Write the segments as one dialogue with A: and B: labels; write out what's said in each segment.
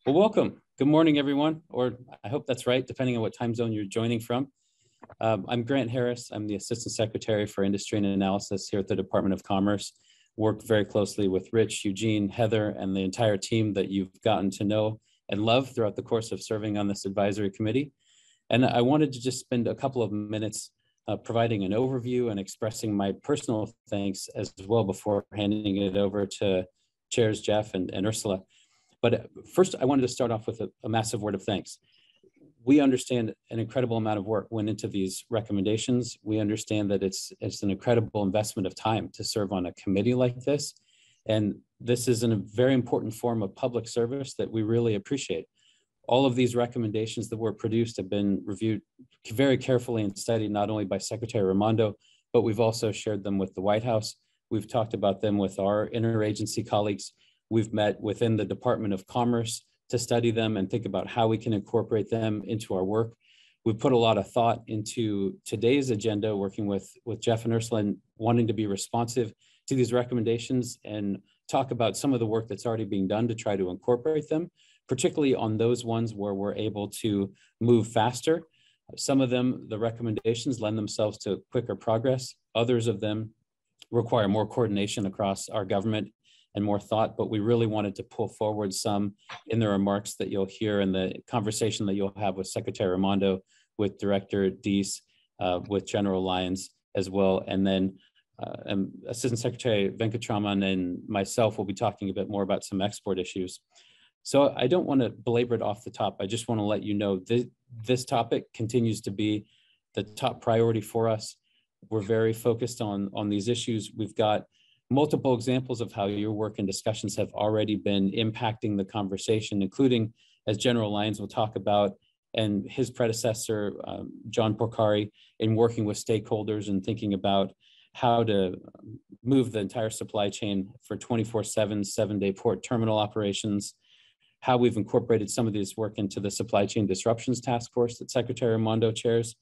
A: Well, welcome. Good morning, everyone, or I hope that's right, depending on what time zone you're joining from. I'm Grant Harris. I'm the Assistant Secretary for Industry and Analysis here at the Department of Commerce. Work very closely with Rich, Eugene, Heather, and the entire team that you've gotten to know and love throughout the course of serving on this advisory committee. And I wanted to just spend a couple of minutes providing an overview and expressing my personal thanks as well before handing it over to Chairs Jeff and Ursula. But first, I wanted to start off with a massive word of thanks. We understand an incredible amount of work went into these recommendations. We understand that it's an incredible investment of time to serve on a committee like this. And this is a very important form of public service that we really appreciate. All of these recommendations that were produced have been reviewed very carefully and studied not only by Secretary Raimondo, but we've also shared them with the White House. We've talked about them with our interagency colleagues. We've met within the Department of Commerce to study them and think about how we can incorporate them into our work. We've put a lot of thought into today's agenda, working with Jeff and Ursula and wanting to be responsive to these recommendations and talk about some of the work that's already being done to try to incorporate them, particularly on those ones where we're able to move faster. Some of them, the recommendations lend themselves to quicker progress. Others of them require more coordination across our government and more thought, but we really wanted to pull forward some in the remarks that you'll hear in the conversation that you'll have with Secretary Raimondo, with Director Deese, with General Lyons as well. And then Assistant Secretary Venkatraman and myself will be talking a bit more about some export issues. So I don't want to belabor it off the top. I just want to let you know this topic continues to be the top priority for us. We're very focused on these issues. We've got multiple examples of how your work and discussions have already been impacting the conversation, including, as General Lyons will talk about, and his predecessor, John Porcari, in working with stakeholders and thinking about how to move the entire supply chain for 24/7, 7-day port terminal operations, how we've incorporated some of this work into the Supply Chain Disruptions Task Force that Secretary Raimondo chairs,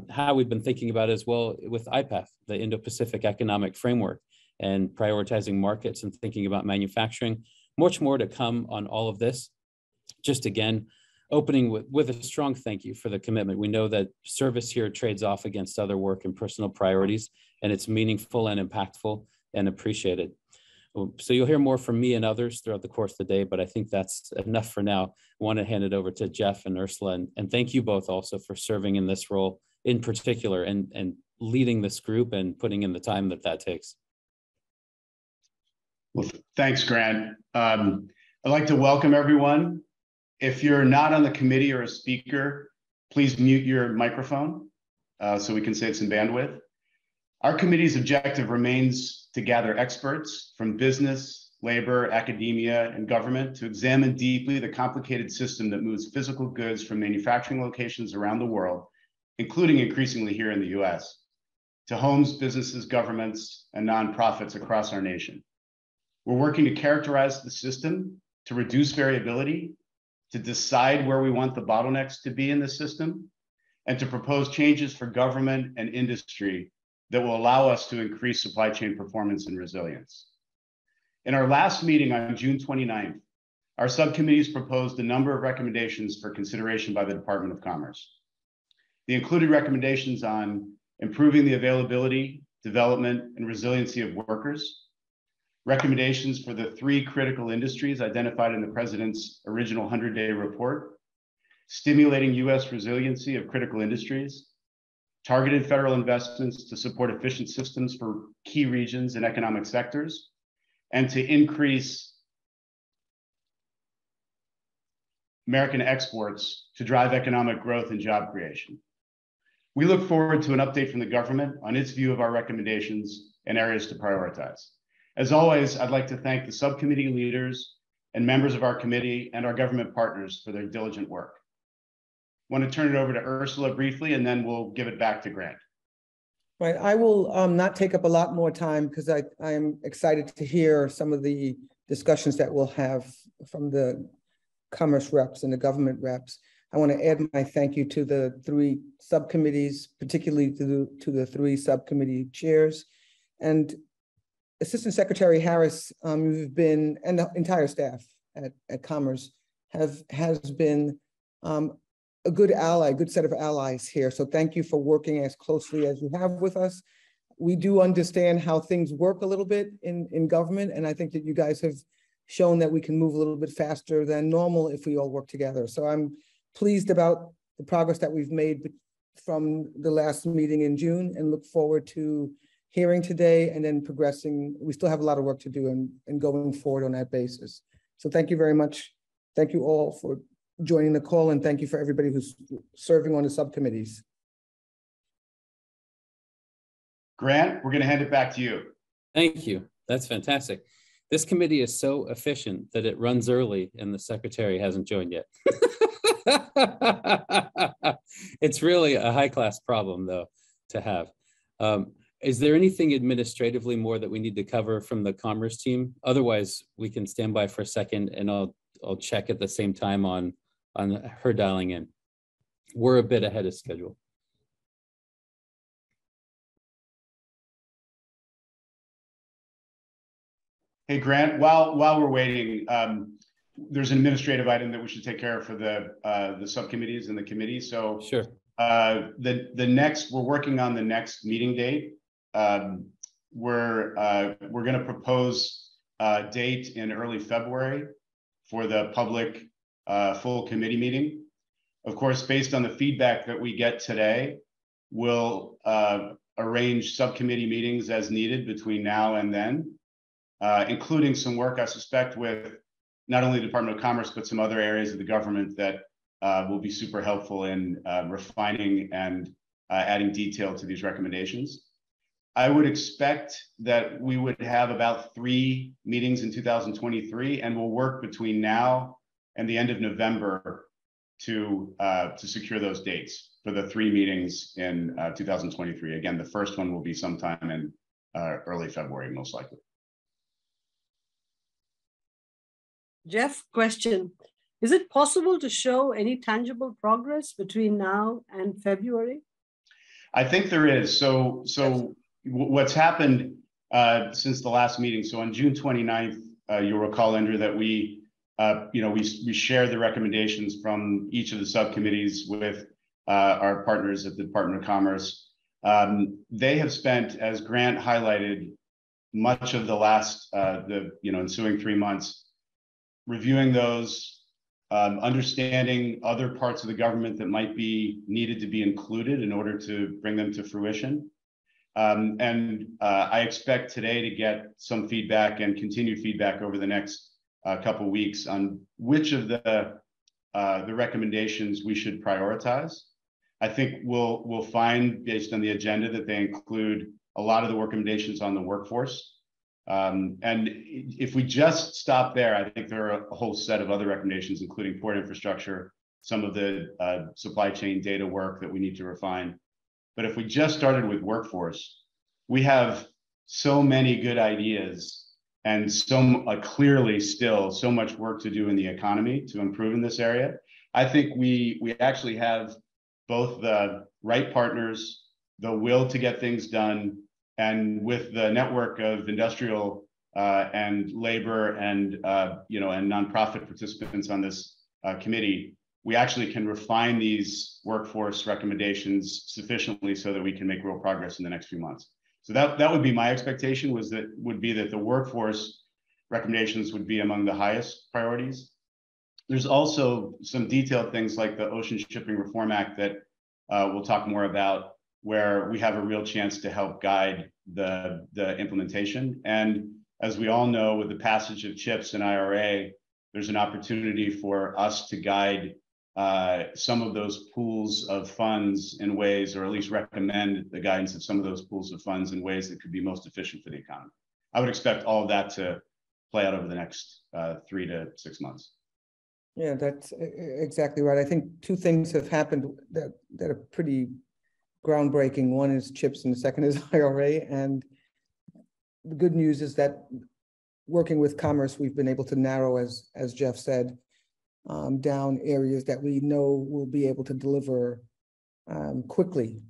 A: how we've been thinking about as well with IPEF, the Indo-Pacific Economic Framework, and prioritizing markets and thinking about manufacturing. Much more to come on all of this. Just again, opening with a strong thank you for the commitment. We know that service here trades off against other work and personal priorities, and it's meaningful and impactful and appreciated. So you'll hear more from me and others throughout the course of the day, but I think that's enough for now. I want to hand it over to Jeff and Ursula, and thank you both also for serving in this role in particular and leading this group and putting in the time that takes.
B: Well, thanks, Grant. I'd like to welcome everyone. If you're not on the committee or a speaker, please mute your microphone so we can save some bandwidth. Our committee's objective remains to gather experts from business, labor, academia, and government to examine deeply the complicated system that moves physical goods from manufacturing locations around the world, including increasingly here in the US, to homes, businesses, governments, and nonprofits across our nation. We're working to characterize the system, to reduce variability, to decide where we want the bottlenecks to be in the system, and to propose changes for government and industry that will allow us to increase supply chain performance and resilience. In our last meeting on June 29th, our subcommittees proposed a number of recommendations for consideration by the Department of Commerce. The included recommendations on improving the availability, development, and resiliency of workers, recommendations for the 3 critical industries identified in the President's original 100-day report, stimulating US resiliency of critical industries, targeted federal investments to support efficient systems for key regions and economic sectors, and to increase American exports to drive economic growth and job creation. We look forward to an update from the government on its view of our recommendations and areas to prioritize. As always, I'd like to thank the subcommittee leaders and members of our committee and our government partners for their diligent work. I want to turn it over to Ursula briefly, and then we'll give it back to Grant.
C: Right, I will not take up a lot more time because I am excited to hear some of the discussions that we'll have from the commerce reps and the government reps. I want to add my thank you to the 3 subcommittees, particularly to the 3 subcommittee chairs. And Assistant Secretary Harris, you've been, and the entire staff at Commerce, has been a good ally, a good set of allies here. So thank you for working as closely as you have with us. We do understand how things work a little bit in government, and I think that you guys have shown that we can move a little bit faster than normal if we all work together. So I'm pleased about the progress that we've made from the last meeting in June, and look forward to hearing today and then progressing. We still have a lot of work to do and going forward on that basis. So thank you very much. Thank you all for joining the call, and thank you for everybody who's serving on the subcommittees.
B: Grant, we're going to hand it back to you. Thank
A: you. That's fantastic. This committee is so efficient that it runs early and the secretary hasn't joined yet. It's really a high-class problem, though, to have. Is there anything administratively more that we need to cover from the Commerce team? Otherwise, we can stand by for a second and I'll check at the same time on her dialing in. We're a bit ahead of schedule.
B: Hey, Grant, while we're waiting, there's an administrative item that we should take care of for the subcommittees and the committee. So
A: sure.
B: We're working on the next meeting date. We're going to propose a date in early February for the public full committee meeting. Of course, based on the feedback that we get today, we'll arrange subcommittee meetings as needed between now and then, including some work, I suspect, with not only the Department of Commerce, but some other areas of the government that will be super helpful in refining and adding detail to these recommendations. I would expect that we would have about 3 meetings in 2023, and we'll work between now and the end of November to secure those dates for the 3 meetings in 2023. Again, the first one will be sometime in early February, most likely.
D: Jeff, question. Is it possible to show any tangible progress between now and February?
B: I think there is. So what's happened since the last meeting? So on June 29th, you'll recall, Indra, that we shared the recommendations from each of the subcommittees with our partners at the Department of Commerce. They have spent, as Grant highlighted, much of the last ensuing 3 months reviewing those, understanding other parts of the government that might be needed to be included in order to bring them to fruition. I expect today to get some feedback and continued feedback over the next couple of weeks on which of the recommendations we should prioritize. I think we'll find, based on the agenda, that they include a lot of the recommendations on the workforce. And if we just stop there, I think there are a whole set of other recommendations, including port infrastructure, some of the supply chain data work that we need to refine. But if we just started with workforce, we have so many good ideas and clearly still so much work to do in the economy to improve in this area. I think we actually have both the right partners, the will to get things done, and with the network of industrial and labor and and nonprofit participants on this committee, we actually can refine these workforce recommendations sufficiently so that we can make real progress in the next few months. So that would be my expectation, would be that the workforce recommendations would be among the highest priorities. There's also some detailed things like the Ocean Shipping Reform Act that we'll talk more about, where we have a real chance to help guide the implementation. And as we all know, with the passage of CHIPS and IRA, there's an opportunity for us to guide some of those pools of funds in ways, or at least recommend the guidance of some of those pools of funds in ways that could be most efficient for the economy. I would expect all of that to play out over the next 3 to 6 months.
C: Yeah, that's exactly right. I think 2 things have happened that are pretty groundbreaking. One is CHIPS and the second is IRA. And the good news is that working with Commerce, we've been able to narrow, as Jeff said, down areas that we know will be able to deliver quickly,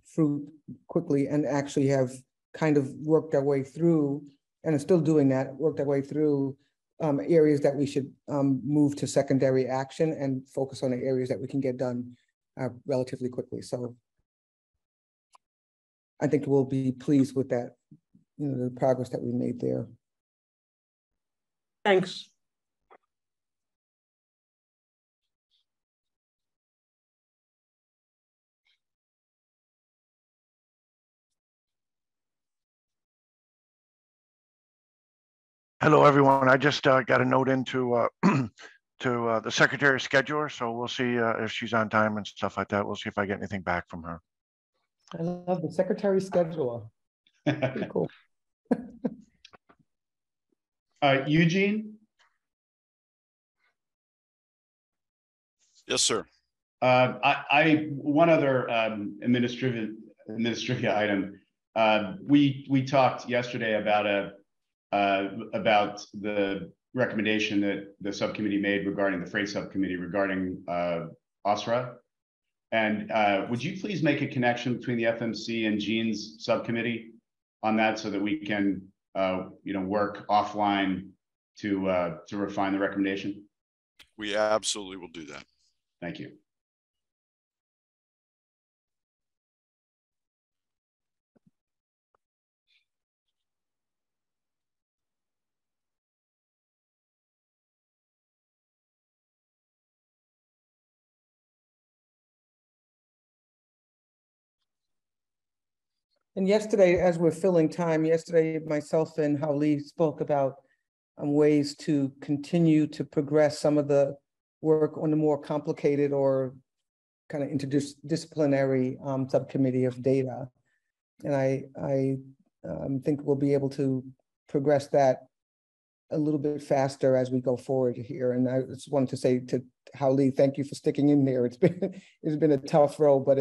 C: and actually have kind of worked our way through, and are still doing that, worked our way through areas that we should move to secondary action and focus on the areas that we can get done relatively quickly. So I think we'll be pleased with that, the progress that we made there.
D: Thanks.
E: Hello, everyone. I just got a note into to the secretary scheduler, so we'll see if she's on time and stuff like that. We'll see if I get anything back from her.
C: I love the secretary scheduler. Pretty cool.
B: Eugene?
F: Yes, sir.
B: One other administrative item. We talked yesterday about the recommendation that the subcommittee made regarding the freight subcommittee regarding OSRA. And would you please make a connection between the FMC and Gene's subcommittee on that so that we can work offline to refine the recommendation?
F: We absolutely will do that.
B: Thank you.
C: And yesterday, as we're filling time, myself and Howlee spoke about ways to continue to progress some of the work on the more complicated or kind of interdisciplinary subcommittee of data. And I think we'll be able to progress that a little bit faster as we go forward here. And I just wanted to say to Howlee, thank you for sticking in there. It's been a tough row, but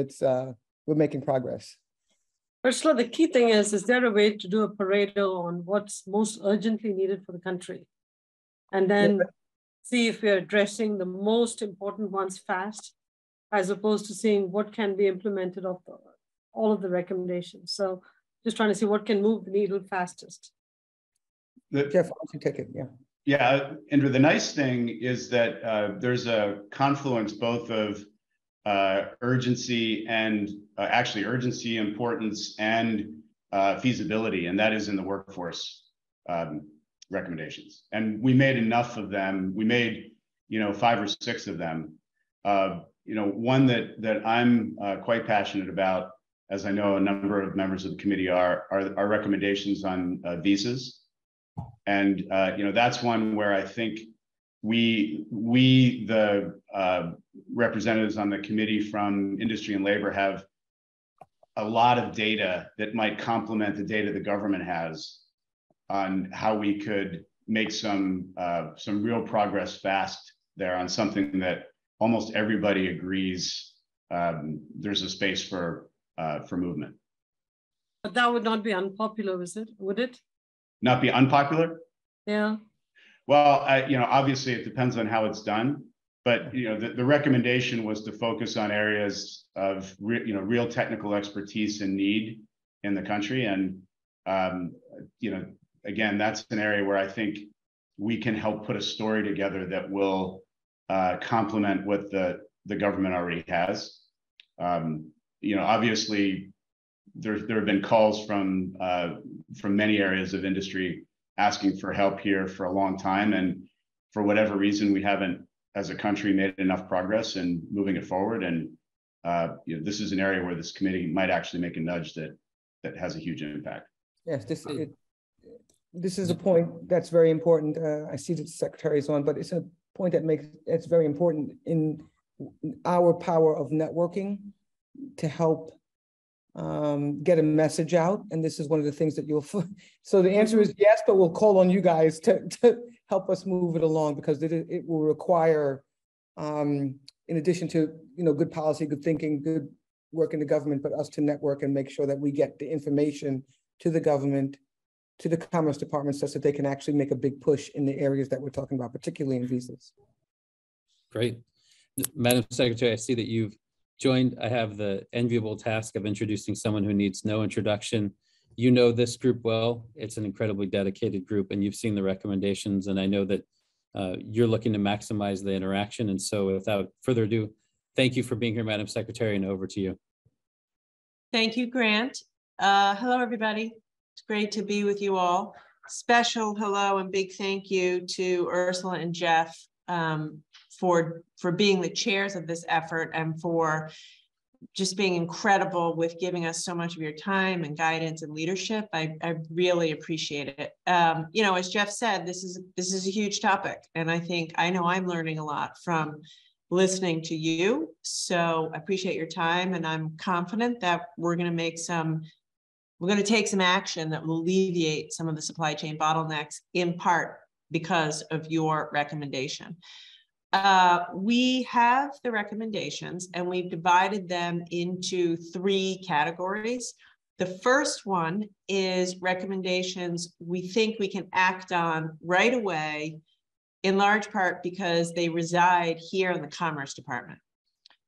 C: we're making progress.
D: Ursula, the key thing is there a way to do a Pareto on what's most urgently needed for the country? And then see if we're addressing the most important ones fast, as opposed to seeing what can be implemented of all of the recommendations. So just trying to see what can move the needle fastest.
C: Jeff, why don't you take it? Yeah.
B: Yeah, Indra, the nice thing is that there's a confluence both of urgency and urgency, importance, and feasibility, and that is in the workforce recommendations. And we made enough of them. We made 5 or 6 of them. One that I'm quite passionate about, as I know a number of members of the committee are our recommendations on visas. And that's one where I think we the representatives on the committee from industry and labor have a lot of data that might complement the data the government has on how we could make some real progress fast there on something that almost everybody agrees there's a space for movement.
D: But that would not be unpopular, would it?
B: Not be unpopular?
D: Yeah.
B: Well, obviously it depends on how it's done, but the recommendation was to focus on areas of real technical expertise and need in the country, and again, that's an area where I think we can help put a story together that will complement what the government already has. Obviously, there have been calls from many areas of industry asking for help here for a long time, and for whatever reason, we haven't, as a country, made enough progress in moving it forward. And this is an area where this committee might actually make a nudge that has a huge impact.
C: Yes, this is a point that's very important. I see that the secretary is on, but it's a point it's very important in our power of networking to help get a message out. And this is one of the things that so the answer is yes, but we'll call on you guys to help us move it along, because it will require, in addition to, good policy, good thinking, good work in the government, but us to network and make sure that we get the information to the government, to the Commerce Department, such that they can actually make a big push in the areas that we're talking about, particularly in visas.
A: Great. Madam Secretary, I see that you've joined. I have the enviable task of introducing someone who needs no introduction, You know this group well. It's an incredibly dedicated group, and you've seen the recommendations, and I know that you're looking to maximize the interaction. And so without further ado, thank you for being here, Madam Secretary, and over to you.
G: Thank you, Grant. Hello, everybody. It's great to be with you all. Special hello and big thank you to Ursula and Jeff for being the chairs of this effort and for just being incredible with giving us so much of your time and guidance and leadership. I really appreciate it. You know, as Jeff said, this is a huge topic, and I know I'm learning a lot from listening to you. So I appreciate your time, and I'm confident that we're going to take some action that will alleviate some of the supply chain bottlenecks, in part because of your recommendation. We have the recommendations, and we've divided them into 3 categories. The first one is recommendations we think we can act on right away, in large part because they reside here in the Commerce Department.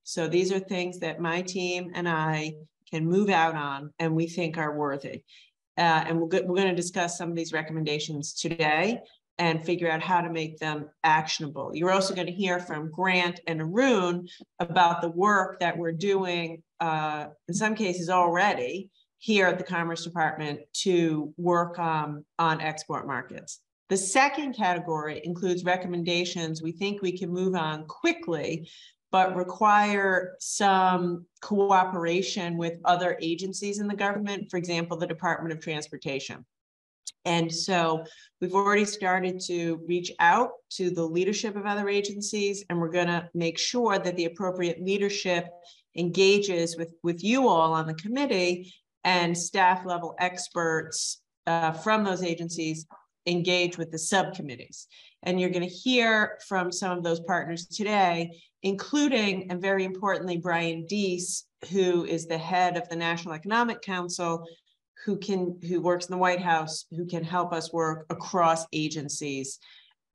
G: So these are things that my team and I can move out on and we think are worthy. And we're going to discuss some of these recommendations today and figure out how to make them actionable. You're also going to hear from Grant and Arun about the work that we're doing, in some cases already, here at the Commerce Department to work on export markets. The second category includes recommendations we think we can move on quickly, but require some cooperation with other agencies in the government, for example, the Department of Transportation. And so we've already started to reach out to the leadership of other agencies, and we're going to make sure that the appropriate leadership engages with you all on the committee, and staff level experts from those agencies engage with the subcommittees. And you're going to hear from some of those partners today, including, and very importantly, Brian Deese, who is the head of the National Economic Council, who works in the White House, who can help us work across agencies.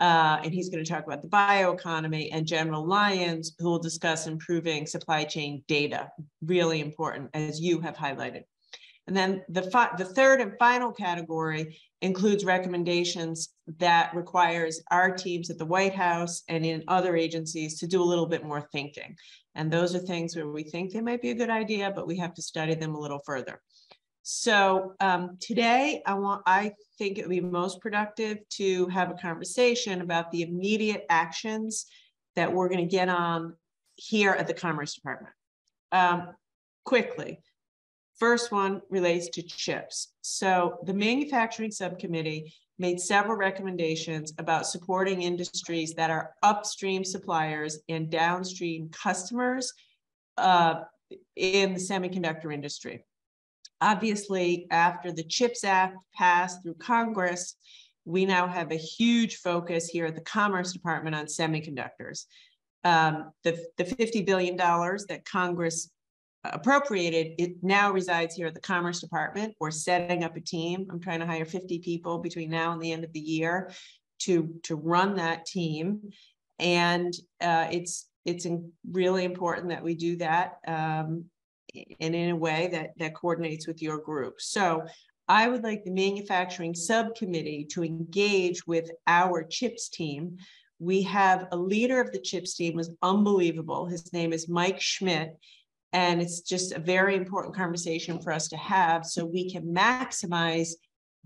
G: And he's going to talk about the bioeconomy, and General Lyons, who will discuss improving supply chain data, really important, as you have highlighted. And then the third and final category includes recommendations that requires our teams at the White House and in other agencies to do a little bit more thinking. And those are things where we think they might be a good idea, but we have to study them a little further. So today, I think it would be most productive to have a conversation about the immediate actions that we're going to get on here at the Commerce Department. Quickly, first one relates to chips. So the Manufacturing Subcommittee made several recommendations about supporting industries that are upstream suppliers and downstream customers in the semiconductor industry. Obviously, after the CHIPS Act passed through Congress, we now have a huge focus here at the Commerce Department on semiconductors. The $50 billion that Congress appropriated, it now resides here at the Commerce Department. We're setting up a team. I'm trying to hire 50 people between now and the end of the year to run that team. And it's really important that we do that. And in a way that coordinates with your group. So I would like the Manufacturing Subcommittee to engage with our CHIPS team. We have a leader of the CHIPS team who's unbelievable. His name is Mike Schmidt. And it's just a very important conversation for us to have so we can maximize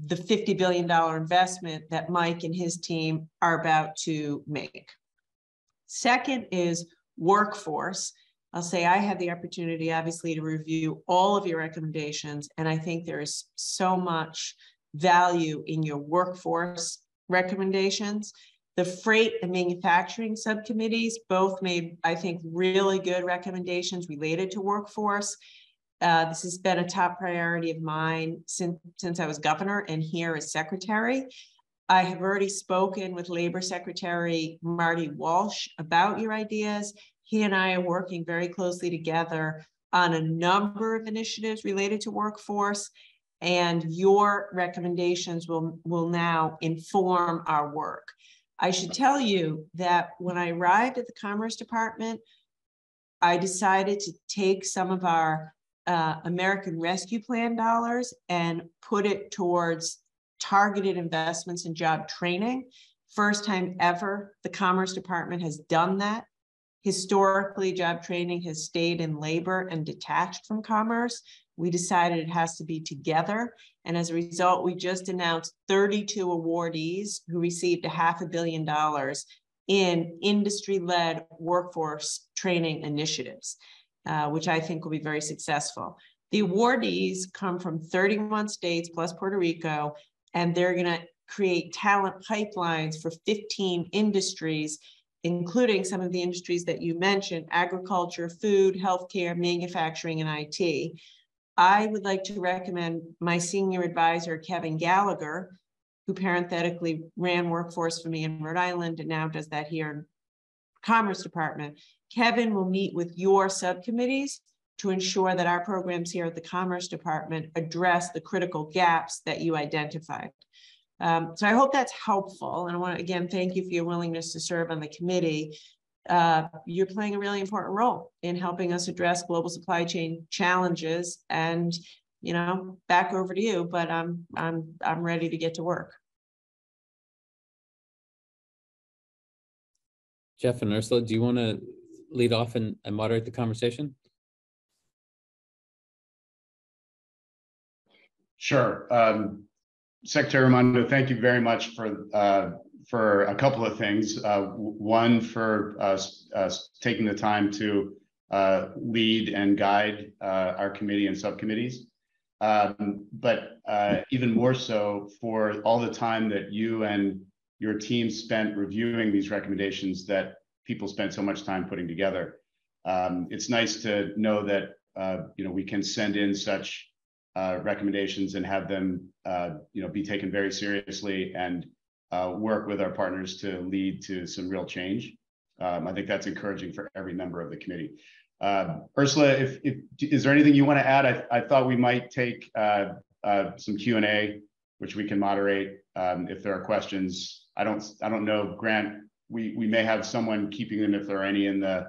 G: the $50 billion investment that Mike and his team are about to make. Second is workforce. I'll say I had the opportunity, obviously, to review all of your recommendations, and I think there is so much value in your workforce recommendations. The Freight and Manufacturing Subcommittees both made, I think, really good recommendations related to workforce. This has been a top priority of mine since I was governor and here as secretary. I have already spoken with Labor Secretary Marty Walsh about your ideas. He and I are working very closely together on a number of initiatives related to workforce, and your recommendations will now inform our work. I should tell you that when I arrived at the Commerce Department, I decided to take some of our American Rescue Plan dollars and put it towards targeted investments in job training. First time ever the Commerce Department has done that. Historically, job training has stayed in labor and detached from commerce. We decided it has to be together. And as a result, we just announced 32 awardees who received $500 million in industry-led workforce training initiatives, which I think will be very successful. The awardees come from 31 states plus Puerto Rico, and they're going to create talent pipelines for 15 industries, including some of the industries that you mentioned: agriculture, food, healthcare, manufacturing, and IT. I would like to recommend my senior advisor, Kevin Gallagher, who parenthetically ran workforce for me in Rhode Island and now does that here in Commerce Department. Kevin will meet with your subcommittees to ensure that our programs here at the Commerce Department address the critical gaps that you identified. So I hope that's helpful. And I want to, again, thank you for your willingness to serve on the committee. You're playing a really important role in helping us address global supply chain challenges. And, you know, back over to you, but I'm ready to get to work.
A: Jeff and Ursula, do you want to lead off and moderate the conversation?
B: Sure. Secretary Raimondo, thank you very much for a couple of things. One, for taking the time to lead and guide our committee and subcommittees, but even more so for all the time that you and your team spent reviewing these recommendations that people spent so much time putting together. It's nice to know that you know, we can send in such recommendations and have them you know, be taken very seriously and work with our partners to lead to some real change. I think that's encouraging for every member of the committee. Ursula, is there anything you want to add? I thought we might take some Q&A, which we can moderate if there are questions. I don't know, Grant, we may have someone keeping them if there are any in the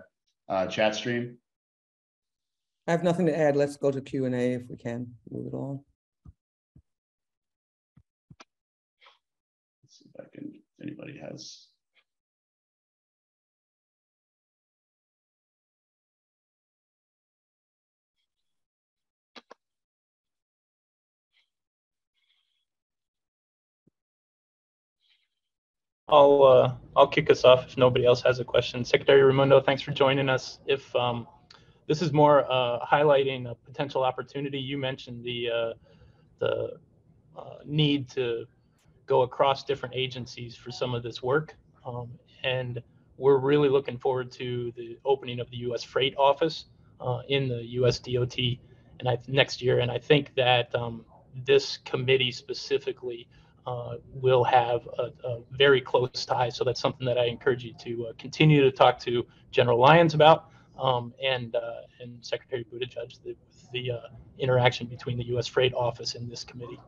B: chat stream.
C: I have nothing to add. Let's go to Q&A if we can move it on.
B: Let's see if if anybody has.
H: I'll kick us off if nobody else has a question. Secretary Raimondo, thanks for joining us. If this is more highlighting a potential opportunity, you mentioned the need to go across different agencies for some of this work, and we're really looking forward to the opening of the U.S. Freight Office in the U.S. DOT next year, and I think that this committee specifically will have a very close tie. So that's something that I encourage you to continue to talk to General Lyons about, and Secretary Buttigieg, the interaction between the U.S. Freight Office and this committee.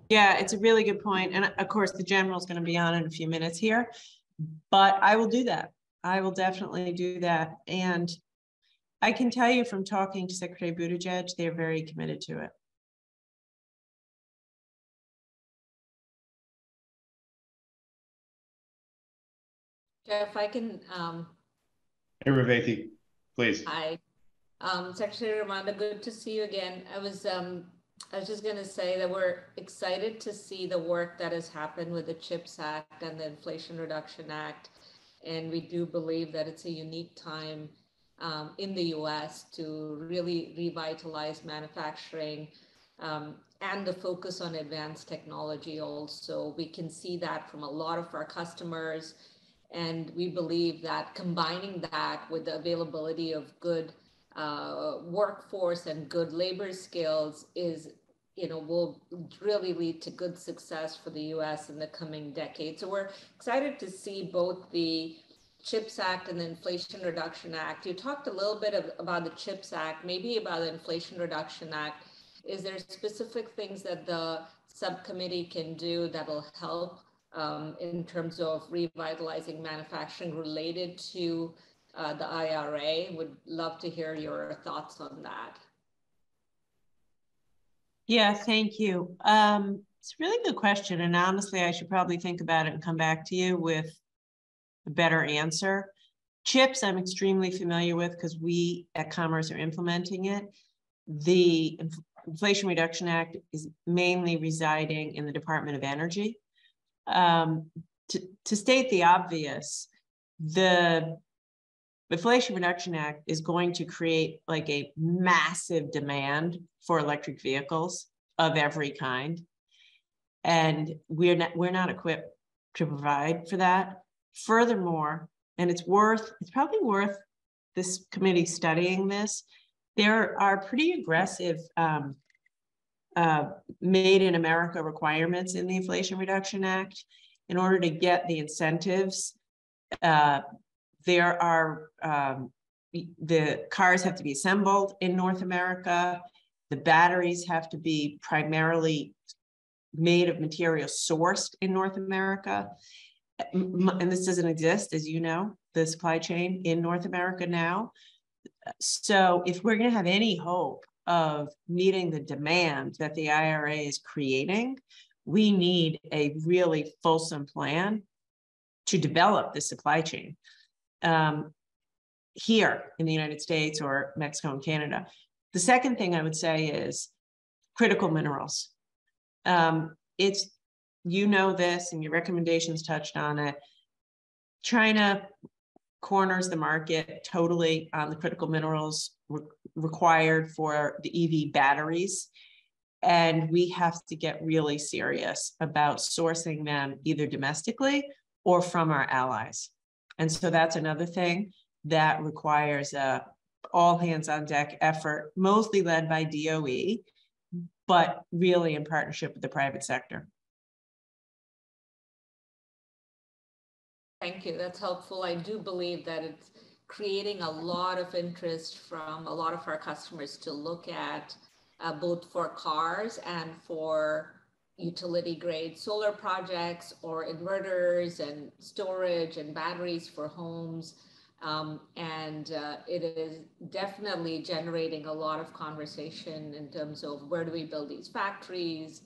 G: Yeah, it's a really good point. And of course, the general is going to be on in a few minutes here, but I will do that. I will definitely do that. And I can tell you from talking to Secretary Buttigieg, they're very committed to it.
I: Jeff, I can.
B: Hey, Revathi, please.
I: Hi, Secretary Raimondo, good to see you again. I was just going to say that we're excited to see the work that has happened with the CHIPS Act and the Inflation Reduction Act, and we do believe that it's a unique time in the U.S. to really revitalize manufacturing and the focus on advanced technology. Also, we can see that from a lot of our customers. And we believe that combining that with the availability of good workforce and good labor skills is, will really lead to good success for the U.S. in the coming decade. So we're excited to see both the CHIPS Act and the Inflation Reduction Act. You talked a little bit about the CHIPS Act, maybe about the Inflation Reduction Act. Is there specific things that the subcommittee can do that will help in terms of revitalizing manufacturing related to the IRA. Would love to hear your thoughts on that.
G: Yeah, thank you. It's a really good question. And honestly, I should probably think about it and come back to you with a better answer. CHIPS, I'm extremely familiar with because we at Commerce are implementing it. The Inflation Reduction Act is mainly residing in the Department of Energy. To state the obvious, the Inflation Reduction Act is going to create like a massive demand for electric vehicles of every kind. And we're not equipped to provide for that. Furthermore, and it's probably worth this committee studying this, there are pretty aggressive made in America requirements in the Inflation Reduction Act. In order to get the incentives, there are, the cars have to be assembled in North America. The batteries have to be primarily made of materials sourced in North America. And this doesn't exist, as you know, the supply chain in North America now. So if we're going to have any hope of meeting the demand that the IRA is creating, we need a really fulsome plan to develop the supply chain here in the United States or Mexico and Canada. The second thing I would say is critical minerals. It's, you know this, and your recommendations touched on it. China corners the market totally on the critical minerals required for the EV batteries. And we have to get really serious about sourcing them either domestically or from our allies. And so that's another thing that requires a all hands on deck effort, mostly led by DOE, but really in partnership with the private sector.
I: Thank you. That's helpful. I do believe that it's creating a lot of interest from a lot of our customers to look at both for cars and for utility grade solar projects or inverters and storage and batteries for homes. It is definitely generating a lot of conversation in terms of where do we build these factories,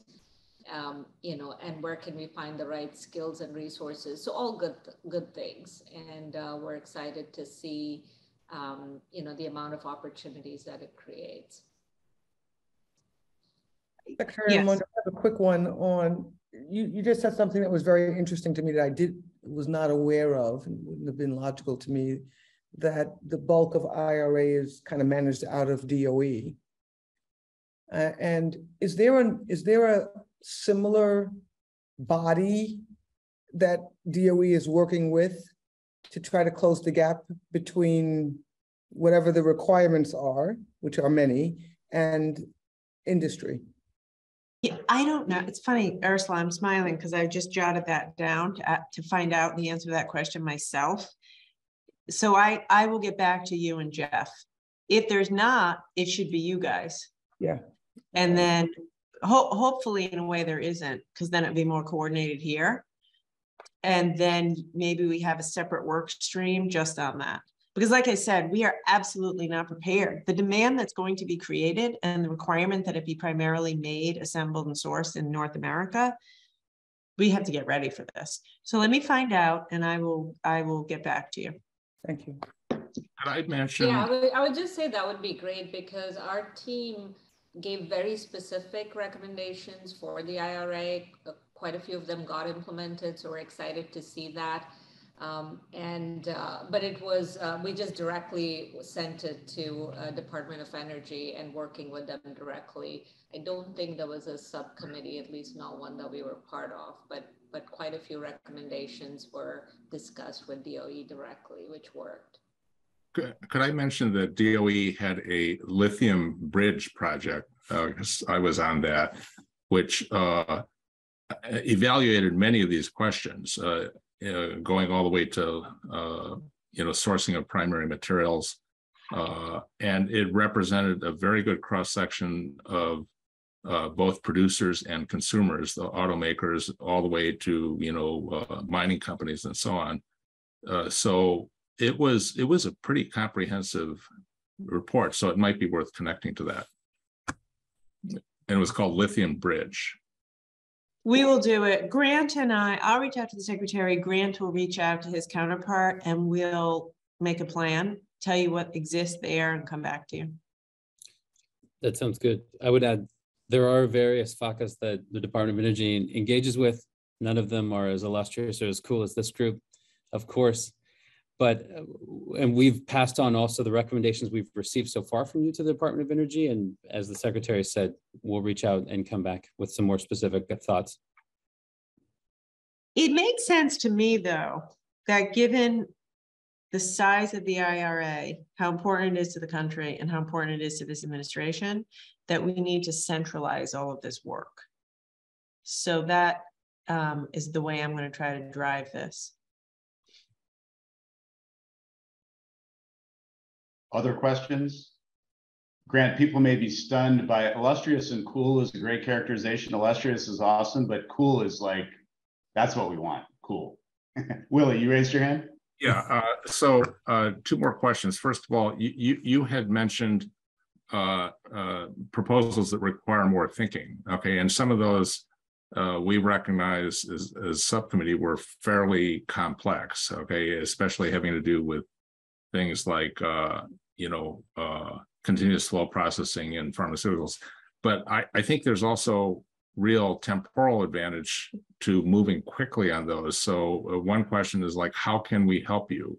I: you know, and where can we find the right skills and resources. So all good things. And we're excited to see, you know, the amount of opportunities that it creates.
C: Secretary, yes. I have a quick one on, you just said something that was very interesting to me that I was not aware of, and wouldn't have been logical to me, that the bulk of IRA is kind of managed out of DOE. And is there a similar body that DOE is working with to try to close the gap between whatever the requirements are, which are many, and industry?
G: Yeah, I don't know. It's funny, Ursula, I'm smiling because I just jotted that down to find out the answer to that question myself. So I will get back to you and Jeff. If there's not, it should be you guys.
C: Yeah.
G: And then hopefully in a way there isn't, because then it'd be more coordinated here. And then maybe we have a separate work stream just on that. Because like I said, we are absolutely not prepared. The demand that's going to be created and the requirement that it be primarily made, assembled, and sourced in North America, we have to get ready for this. So let me find out and I will get back to you.
C: Thank you.
F: Could I mention?
I: Yeah, I would just say that would be great because our team gave very specific recommendations for the IRA. Quite a few of them got implemented, so we're excited to see that. But it was, we just directly sent it to Department of Energy and working with them directly. I don't think there was a subcommittee, at least not one that we were part of, but quite a few recommendations were discussed with DOE directly, which worked.
F: Could I mention that DOE had a lithium bridge project? I was on that, which evaluated many of these questions. Going all the way to sourcing of primary materials, and it represented a very good cross section of both producers and consumers, the automakers, all the way to mining companies and so on. So it was a pretty comprehensive report, so it might be worth connecting to that. And it was called Lithium Bridge.
G: We will do it. Grant and I'll reach out to the secretary. Grant will reach out to his counterpart and we'll make a plan, tell you what exists there and come back to you.
A: That sounds good. I would add, there are various FACAs that the Department of Energy engages with. None of them are as illustrious or as cool as this group, of course. But, and we've passed on also the recommendations we've received so far from you to the Department of Energy. And as the secretary said, we'll reach out and come back with some more specific thoughts.
G: It makes sense to me, though, that given the size of the IRA, how important it is to the country and how important it is to this administration, that we need to centralize all of this work. So that is the way I'm going to try to drive this.
B: Other questions? Grant, people may be stunned by illustrious and cool is a great characterization. Illustrious is awesome, but cool is like, that's what we want, cool. Willie, you raised your hand?
F: Yeah, so two more questions. First of all, you had mentioned proposals that require more thinking, okay? And some of those we recognize as subcommittee were fairly complex, okay? Especially having to do with things like, continuous flow processing in pharmaceuticals. But I think there's also real temporal advantage to moving quickly on those. So one question is like, how can we help you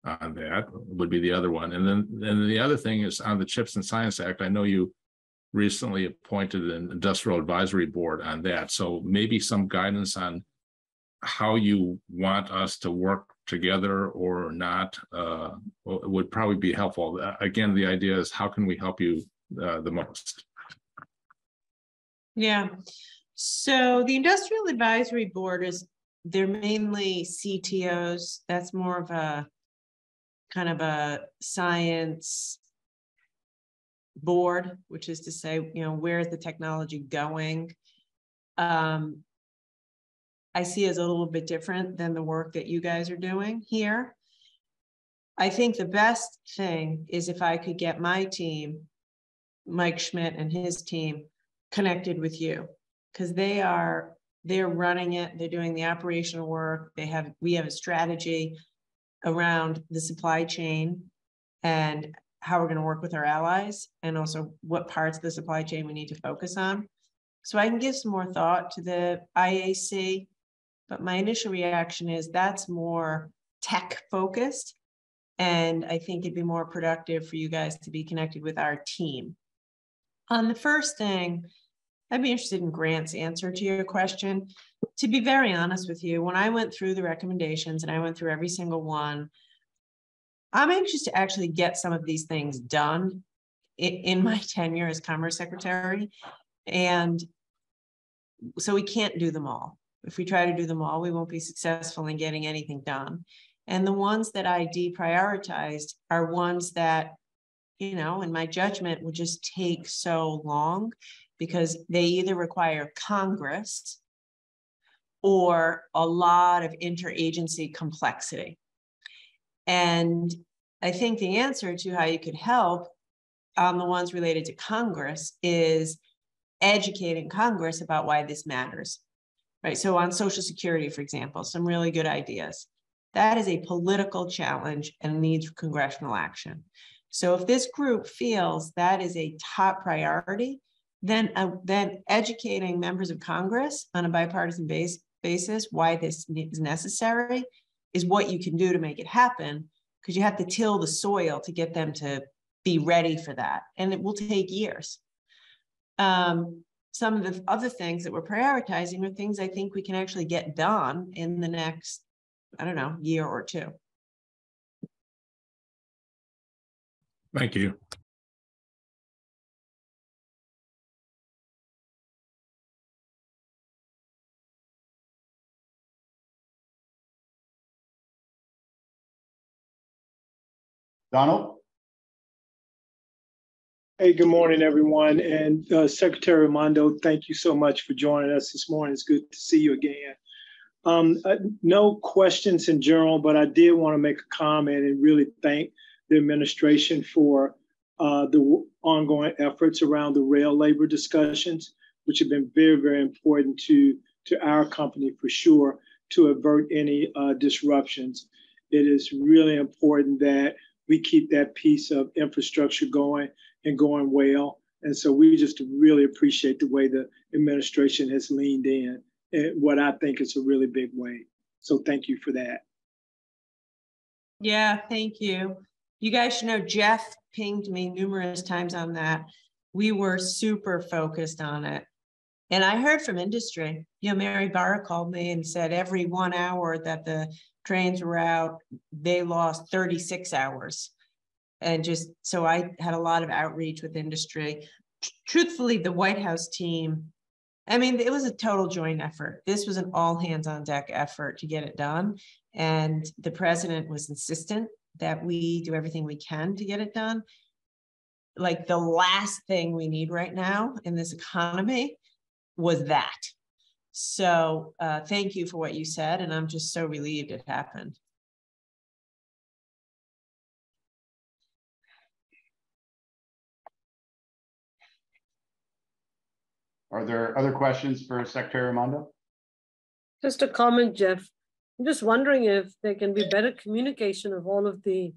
F: on that would be the other one. And then the other thing is on the Chips and Science Act. I know you recently appointed an industrial advisory board on that. So maybe some guidance on how you want us to work together or not would probably be helpful. Again, the idea is how can we help you the most?
G: Yeah, so the Industrial Advisory Board they're mainly CTOs. That's more of a kind of a science board, which is to say, where is the technology going? I see as a little bit different than the work that you guys are doing here. I think the best thing is if I could get my team, Mike Schmidt and his team, connected with you, because they're running it, they're doing the operational work, we have a strategy around the supply chain and how we're going to work with our allies, and also what parts of the supply chain we need to focus on. So I can give some more thought to the IAC, but my initial reaction is that's more tech focused, and I think it'd be more productive for you guys to be connected with our team. On the first thing, I'd be interested in Grant's answer to your question. To be very honest with you, when I went through the recommendations and I went through every single one, I'm anxious to actually get some of these things done in my tenure as Commerce Secretary. And so we can't do them all. If we try to do them all, we won't be successful in getting anything done. And the ones that I deprioritized are ones that, in my judgment, would just take so long because they either require Congress or a lot of interagency complexity. And I think the answer to how you could help on the ones related to Congress is educating Congress about why this matters, right? So on Social Security, for example, some really good ideas. That is a political challenge and needs congressional action. So if this group feels that is a top priority, then educating members of Congress on a bipartisan basis why this is necessary is what you can do to make it happen, because you have to till the soil to get them to be ready for that. And it will take years. Some of the other things that we're prioritizing are things I think we can actually get done in the next, year or two.
F: Thank you.
B: Donald?
J: Hey, good morning, everyone. And Secretary Raimondo, thank you so much for joining us this morning. It's good to see you again. No questions in general, but I did want to make a comment and really thank the administration for the ongoing efforts around the rail labor discussions, which have been very, very important to our company for sure, to avert any disruptions. It is really important that we keep that piece of infrastructure going and going well. And so we just really appreciate the way the administration has leaned in what I think is a really big way. So thank you for that.
G: Yeah, thank you. You guys should know Jeff pinged me numerous times on that. We were super focused on it. And I heard from industry, Mary Barra called me and said every 1 hour that the trains were out, they lost 36 hours. And just, so I had a lot of outreach with industry. Truthfully, the White House team, I mean, it was a total joint effort. This was an all hands on deck effort to get it done. And the president was insistent that we do everything we can to get it done. Like the last thing we need right now in this economy was that. So thank you for what you said. And I'm just so relieved it happened.
B: Are there other questions for Secretary Raimondo?
D: Just a comment, Jeff. I'm just wondering if there can be better communication of all of the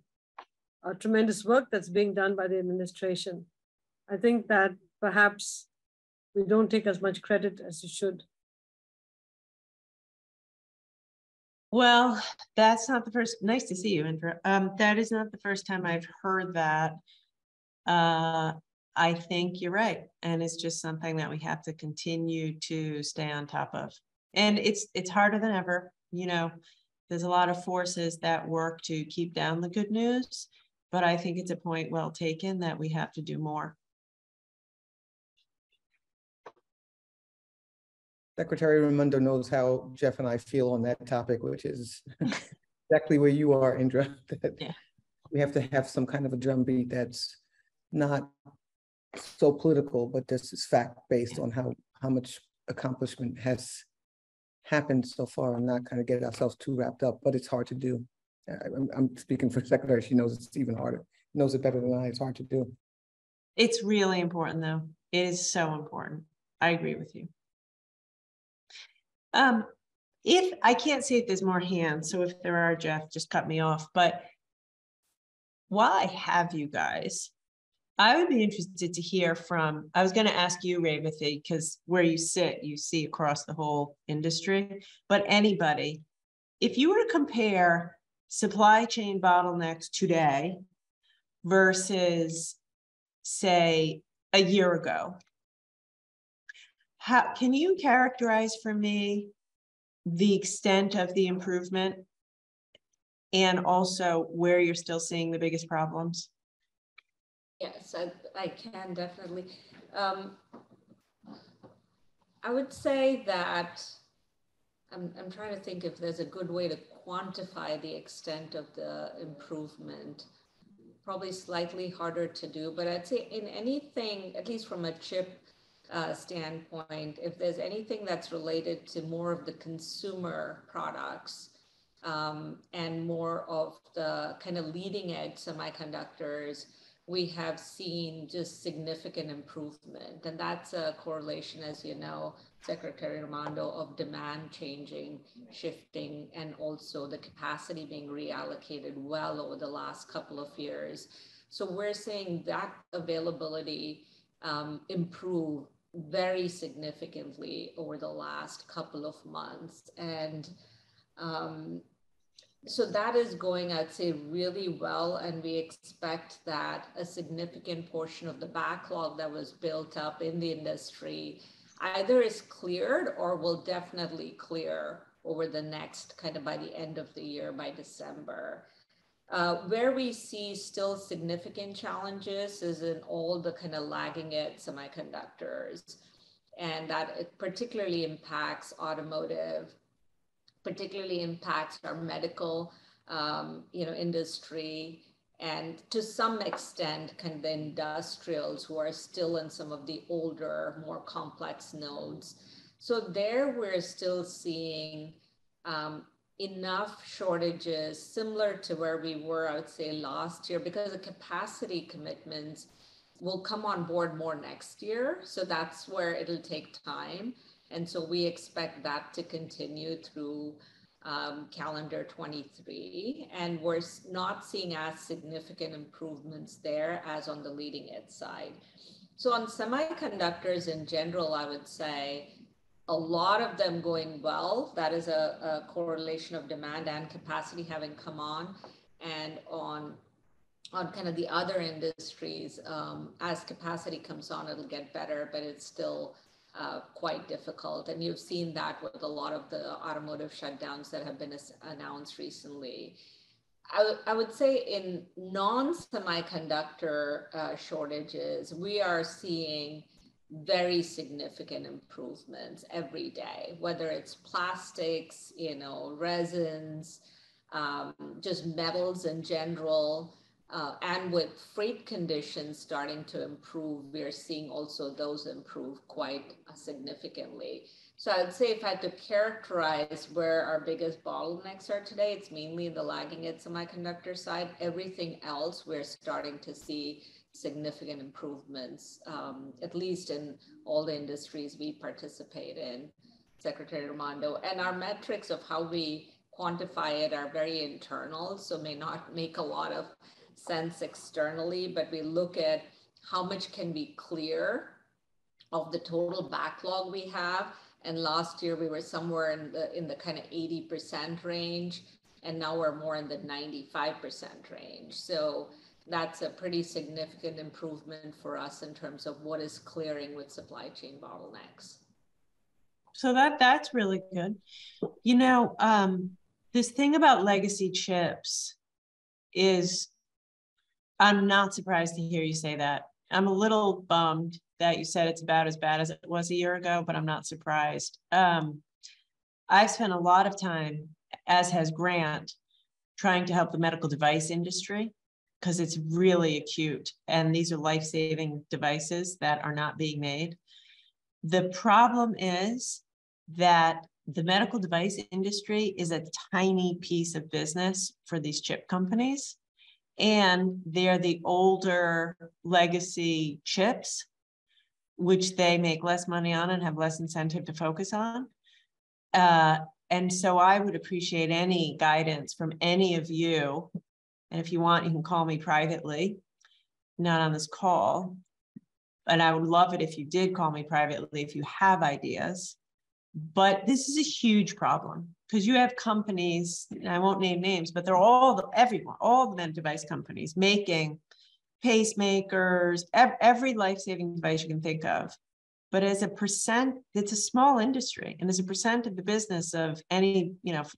D: tremendous work that's being done by the administration. I think that perhaps we don't take as much credit as you should.
G: Well, that's not the first, nice to see you, Indra. That is not the first time I've heard that. I think you're right. And it's just something that we have to continue to stay on top of. And it's harder than ever. There's a lot of forces that work to keep down the good news, but I think it's a point well taken that we have to do more.
C: Secretary Raimondo knows how Jeff and I feel on that topic, which is exactly where you are, Indra.
G: Yeah.
C: We have to have some kind of a drumbeat that's not so political, but this is fact-based on how much accomplishment has happened so far and not kind of get ourselves too wrapped up, but it's hard to do. I'm speaking for Secretary, she knows it's even harder. Knows it better than I, it's hard to do.
G: It's really important though. It is so important. I agree with you. If I can't see if there's more hands, so if there are, Jeff, just cut me off. But while I have you guys, I would be interested to hear from, I was going to ask you, Revathi, because where you sit, you see across the whole industry, but anybody, if you were to compare supply chain bottlenecks today versus, say, a year ago, how can you characterize for me the extent of the improvement and also where you're still seeing the biggest problems?
I: Yes, I can definitely. I would say that I'm trying to think if there's a good way to quantify the extent of the improvement. Probably slightly harder to do, but I'd say in anything, at least from a chip standpoint, if there's anything that's related to more of the consumer products and more of the kind of leading edge semiconductors, we have seen just significant improvement. And that's a correlation, as you know, Secretary Raimondo, of demand changing, shifting, and also the capacity being reallocated well over the last couple of years. So we're seeing that availability improve very significantly over the last couple of months. And so that is going, I'd say, really well. And we expect that a significant portion of the backlog that was built up in the industry either is cleared or will definitely clear over the next kind of by the end of the year, by December. Where we see still significant challenges is in all the kind of lagging edge semiconductors. And that it particularly impacts automotive, particularly impacts our medical industry, and to some extent kind of the industrials who are still in some of the older, more complex nodes. So there we're still seeing enough shortages similar to where we were, I would say, last year, because the capacity commitments will come on board more next year. So that's where it'll take time. And so we expect that to continue through calendar 23. And we're not seeing as significant improvements there as on the leading edge side. So on semiconductors in general, I would say a lot of them going well. That is a correlation of demand and capacity having come on. And on kind of the other industries, as capacity comes on, it'll get better, but it's still quite difficult. And you've seen that with a lot of the automotive shutdowns that have been announced recently. I would say in non-semiconductor shortages, we are seeing very significant improvements every day, whether it's plastics, resins, just metals in general. And with freight conditions starting to improve, we're seeing also those improve quite significantly. So I'd say if I had to characterize where our biggest bottlenecks are today, it's mainly in the lagging edge semiconductor side. Everything else, we're starting to see significant improvements, at least in all the industries we participate in, Secretary Raimondo. And our metrics of how we quantify it are very internal, so may not make a lot of sense externally, but we look at how much can we clear of the total backlog we have. And last year we were somewhere in the kind of 80% range, and now we're more in the 95% range. So that's a pretty significant improvement for us in terms of what is clearing with supply chain bottlenecks.
G: So that's really good. This thing about legacy chips is, I'm not surprised to hear you say that. I'm a little bummed that you said it's about as bad as it was a year ago, but I'm not surprised. I've spent a lot of time, as has Grant, trying to help the medical device industry, because it's really acute. And these are life-saving devices that are not being made. The problem is that the medical device industry is a tiny piece of business for these chip companies. And they're the older legacy chips, which they make less money on and have less incentive to focus on. And so I would appreciate any guidance from any of you. And if you want, you can call me privately, not on this call. And I would love it if you did call me privately if you have ideas. But this is a huge problem, because you have companies, and I won't name names, but they're all the med device companies making pacemakers, every life-saving device you can think of. But as a percent, it's a small industry, and as a percent of the business of any,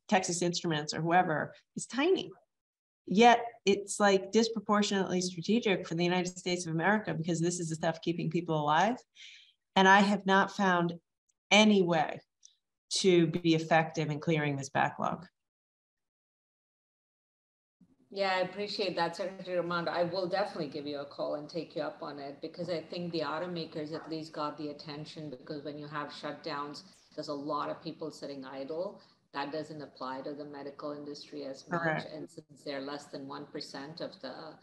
G: Texas Instruments or whoever, it's tiny. Yet it's like disproportionately strategic for the United States of America, because this is the stuff keeping people alive. And I have not found any way to be effective in clearing this backlog.
I: Yeah, I appreciate that, Secretary Raimondo. I will definitely give you a call and take you up on it, because I think the automakers at least got the attention, because when you have shutdowns, there's a lot of people sitting idle. That doesn't apply to the medical industry as much. Correct. And since they're less than 1% of the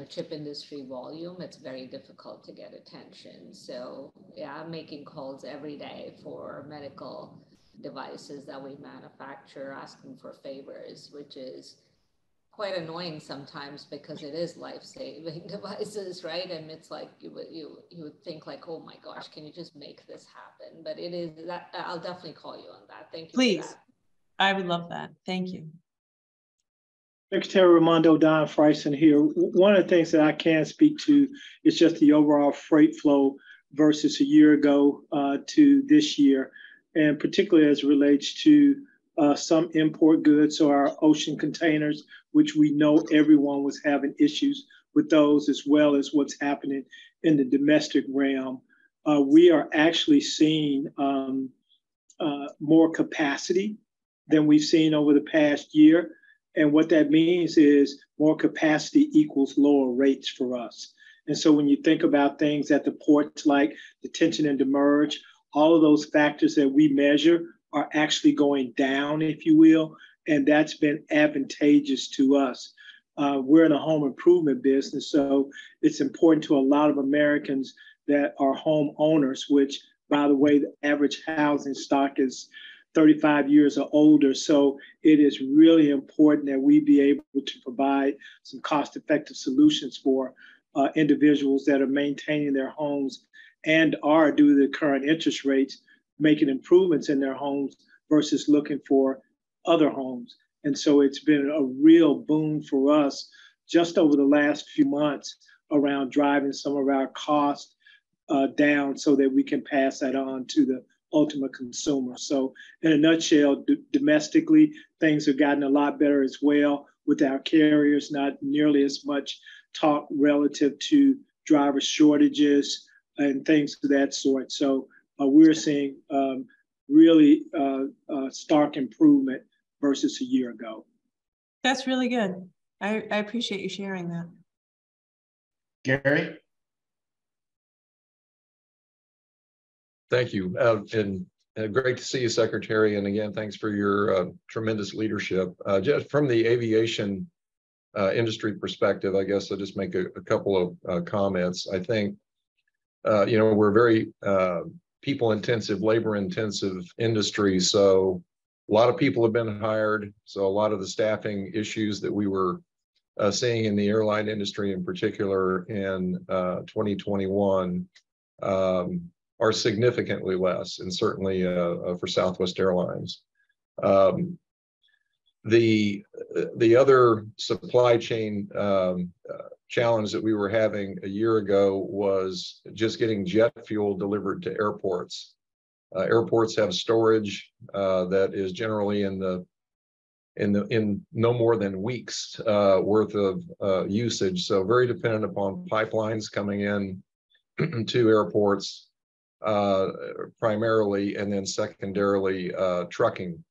I: chip industry volume, it's very difficult to get attention. So yeah, I'm making calls every day for medical devices that we manufacture, asking for favors, which is quite annoying sometimes, because it is life-saving devices, right? And it's like you would think like, oh my gosh, can you just make this happen? But it is that. I'll definitely call you on that. Thank you.
G: Please, I would love that. Thank you.
J: Secretary Raimondo, Don Friesen here. One of the things that I can speak to is just the overall freight flow versus a year ago to this year, and particularly as it relates to some import goods, so our ocean containers, which we know everyone was having issues with those, as well as what's happening in the domestic realm. We are actually seeing more capacity than we've seen over the past year. And what that means is more capacity equals lower rates for us. And so when you think about things at the ports like detention and demurrage, all of those factors that we measure are actually going down, if you will, and that's been advantageous to us. We're in a home improvement business, so it's important to a lot of Americans that are home owners, which, by the way, the average housing stock is 35 years or older. So it is really important that we be able to provide some cost-effective solutions for individuals that are maintaining their homes and are, due to the current interest rates, making improvements in their homes versus looking for other homes. And so it's been a real boon for us just over the last few months around driving some of our costs down so that we can pass that on to the ultimate consumer. So in a nutshell, domestically, things have gotten a lot better as well with our carriers, not nearly as much talk relative to driver shortages and things of that sort. So we're seeing really stark improvement versus a year ago.
G: That's really good. I appreciate you sharing that.
B: Gary?
K: Thank you. And great to see you, Secretary. And again, thanks for your tremendous leadership. Just from the aviation industry perspective, I guess I'll just make a couple of comments. I think, we're very people-intensive, labor-intensive industry. So a lot of people have been hired. So a lot of the staffing issues that we were seeing in the airline industry in particular in 2021 are significantly less, and certainly for Southwest Airlines. The other supply chain challenge that we were having a year ago was just getting jet fuel delivered to airports. Airports have storage that is generally in no more than weeks worth of usage. So very dependent upon pipelines coming in to airports primarily, and then secondarily trucking.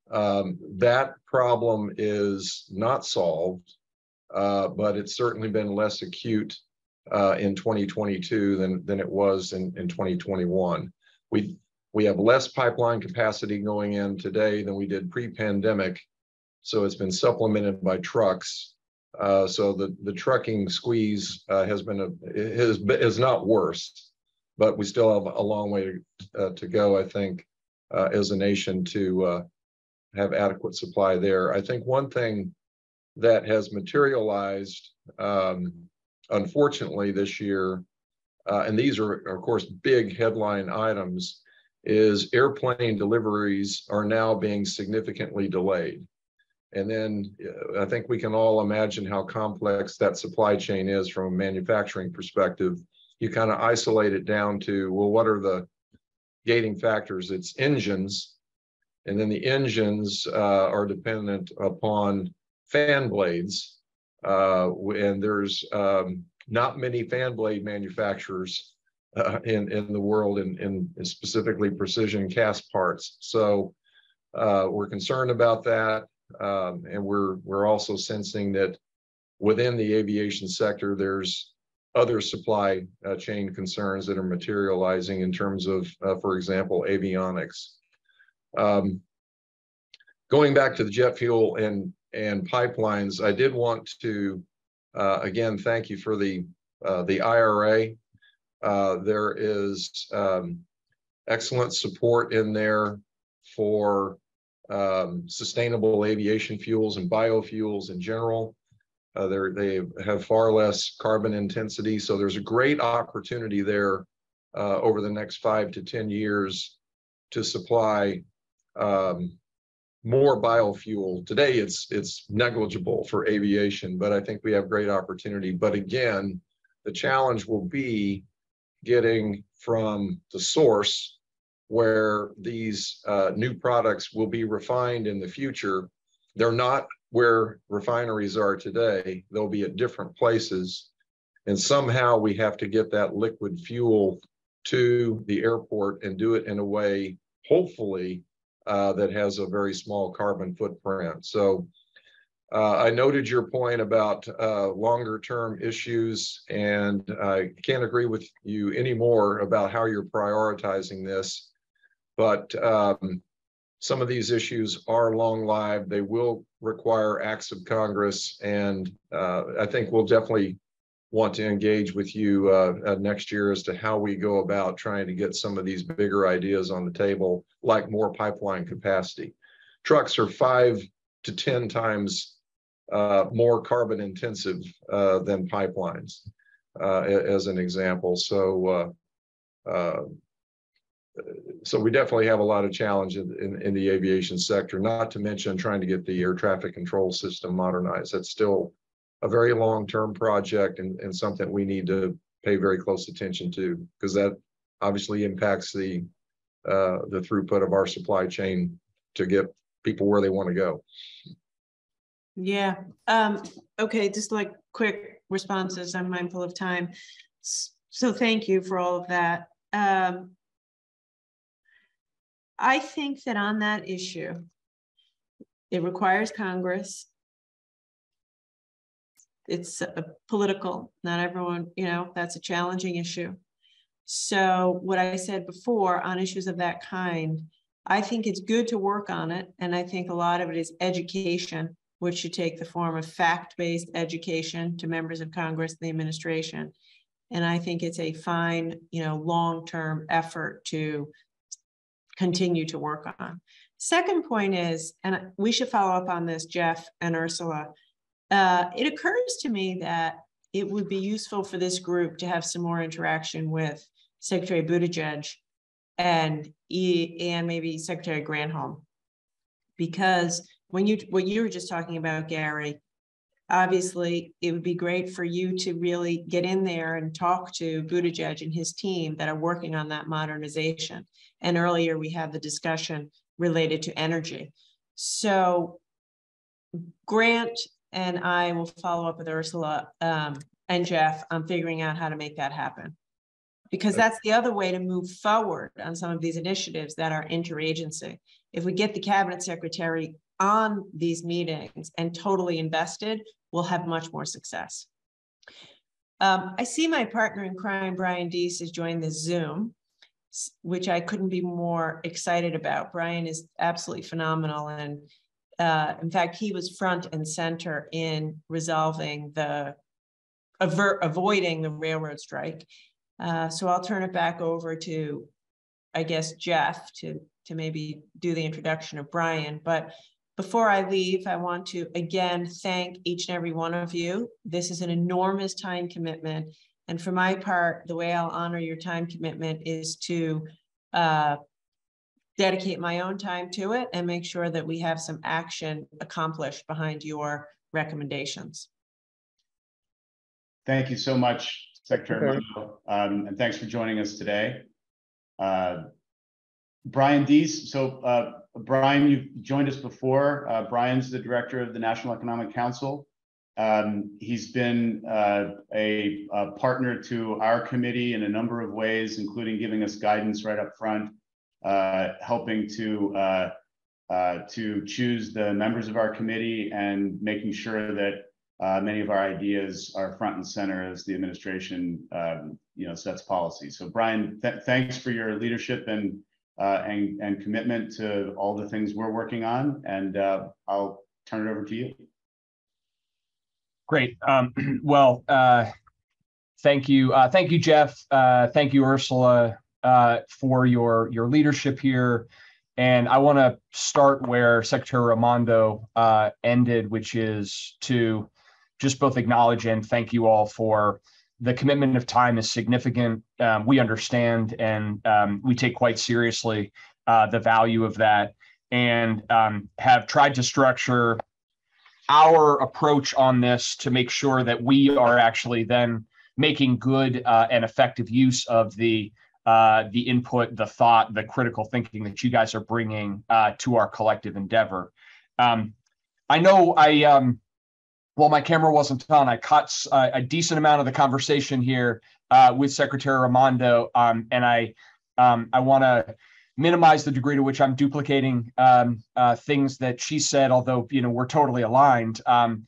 K: That problem is not solved, but it's certainly been less acute in 2022 than it was in 2021. We have less pipeline capacity going in today than we did pre-pandemic, so it's been supplemented by trucks. So the trucking squeeze is not worse, but we still have a long way to go, I think, as a nation to have adequate supply there. I think one thing that has materialized, unfortunately, this year, and these are, of course, big headline items, is airplane deliveries are now being significantly delayed. And then I think we can all imagine how complex that supply chain is from a manufacturing perspective. You kind of isolate it down to, well, what are the gating factors? It's engines. And then the engines are dependent upon fan blades. And there's not many fan blade manufacturers in the world, in specifically precision cast parts. So we're concerned about that. And we're also sensing that within the aviation sector, there's other supply chain concerns that are materializing in terms of, for example, avionics. Going back to the jet fuel and pipelines, I did want to again thank you for the IRA. There is excellent support in there for sustainable aviation fuels and biofuels in general. They have far less carbon intensity, so there's a great opportunity there over the next 5 to 10 years to supply more biofuel. Today it's negligible for aviation, but I think we have great opportunity. But again, the challenge will be getting from the source where these new products will be refined in the future. They're not where refineries are today. They'll be at different places. And somehow we have to get that liquid fuel to the airport and do it in a way, hopefully, that has a very small carbon footprint. So I noted your point about longer term issues, and I can't agree with you anymore about how you're prioritizing this. but some of these issues are long-lived. They will require acts of Congress, and I think we'll definitely want to engage with you next year as to how we go about trying to get some of these bigger ideas on the table, like more pipeline capacity. Trucks are 5 to 10 times more carbon intensive than pipelines, as an example. So we definitely have a lot of challenge in the aviation sector, not to mention trying to get the air traffic control system modernized. That's still a very long-term project and something we need to pay very close attention to, because that obviously impacts the throughput of our supply chain to get people where they want to go.
G: Yeah. Okay, just like quick responses. I'm mindful of time. So thank you for all of that. I think that on that issue, it requires Congress. It's political, not everyone, that's a challenging issue. So what I said before on issues of that kind, I think it's good to work on it. And I think a lot of it is education, which should take the form of fact-based education to members of Congress and the administration. And I think it's a fine, long-term effort to continue to work on. Second point is, and we should follow up on this, Jeff and Ursula, it occurs to me that it would be useful for this group to have some more interaction with Secretary Buttigieg and maybe Secretary Granholm, because what you were just talking about, Gary, obviously it would be great for you to really get in there and talk to Buttigieg and his team that are working on that modernization. And earlier we had the discussion related to energy. So Grant and I will follow up with Ursula and Jeff on figuring out how to make that happen. Because that's the other way to move forward on some of these initiatives that are interagency. If we get the cabinet secretary on these meetings and totally invested, we'll have much more success. I see my partner in crime, Brian Deese, has joined the Zoom, which I couldn't be more excited about. Brian is absolutely phenomenal. And in fact, he was front and center in resolving avoiding the railroad strike. So I'll turn it back over to, I guess, Jeff to maybe do the introduction of Brian. But before I leave, I want to again thank each and every one of you. This is an enormous time commitment. And for my part, the way I'll honor your time commitment is to dedicate my own time to it and make sure that we have some action accomplished behind your recommendations.
B: Thank you so much, Secretary Armando, and thanks for joining us today. Brian Deese. So Brian, you've joined us before. Brian's the director of the National Economic Council. He's been a partner to our committee in a number of ways, including giving us guidance right up front, helping to choose the members of our committee and making sure that many of our ideas are front and center as the administration sets policy. So Brian, thanks for your leadership and commitment to all the things we're working on, and I'll turn it over to you.
L: Great. Well, thank you. Thank you, Jeff. Thank you, Ursula, for your leadership here. And I want to start where Secretary Raimondo ended, which is to just both acknowledge and thank you all for the commitment of time is significant. We understand and we take quite seriously the value of that, and have tried to structure our approach on this to make sure that we are actually then making good and effective use of the input, the thought, the critical thinking that you guys are bringing to our collective endeavor. I know while my camera wasn't on, I caught a decent amount of the conversation here with Secretary Raimondo, and I want to minimize the degree to which I'm duplicating things that she said, although we're totally aligned, and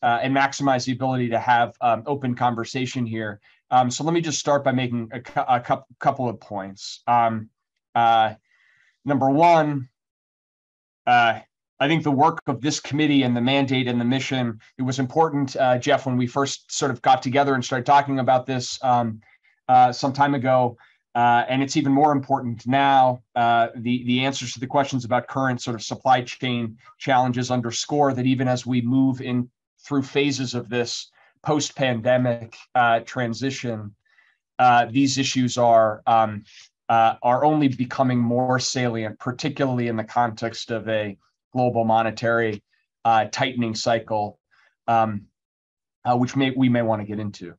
L: maximize the ability to have open conversation here. So let me just start by making a couple of points. Number one, I think the work of this committee and the mandate and the mission, it was important, Jeff, when we first sort of got together and started talking about this some time ago, and it's even more important now. The answers to the questions about current sort of supply chain challenges underscore that even as we move in through phases of this post-pandemic transition, these issues are only becoming more salient, particularly in the context of a global monetary tightening cycle, which we may want to get into.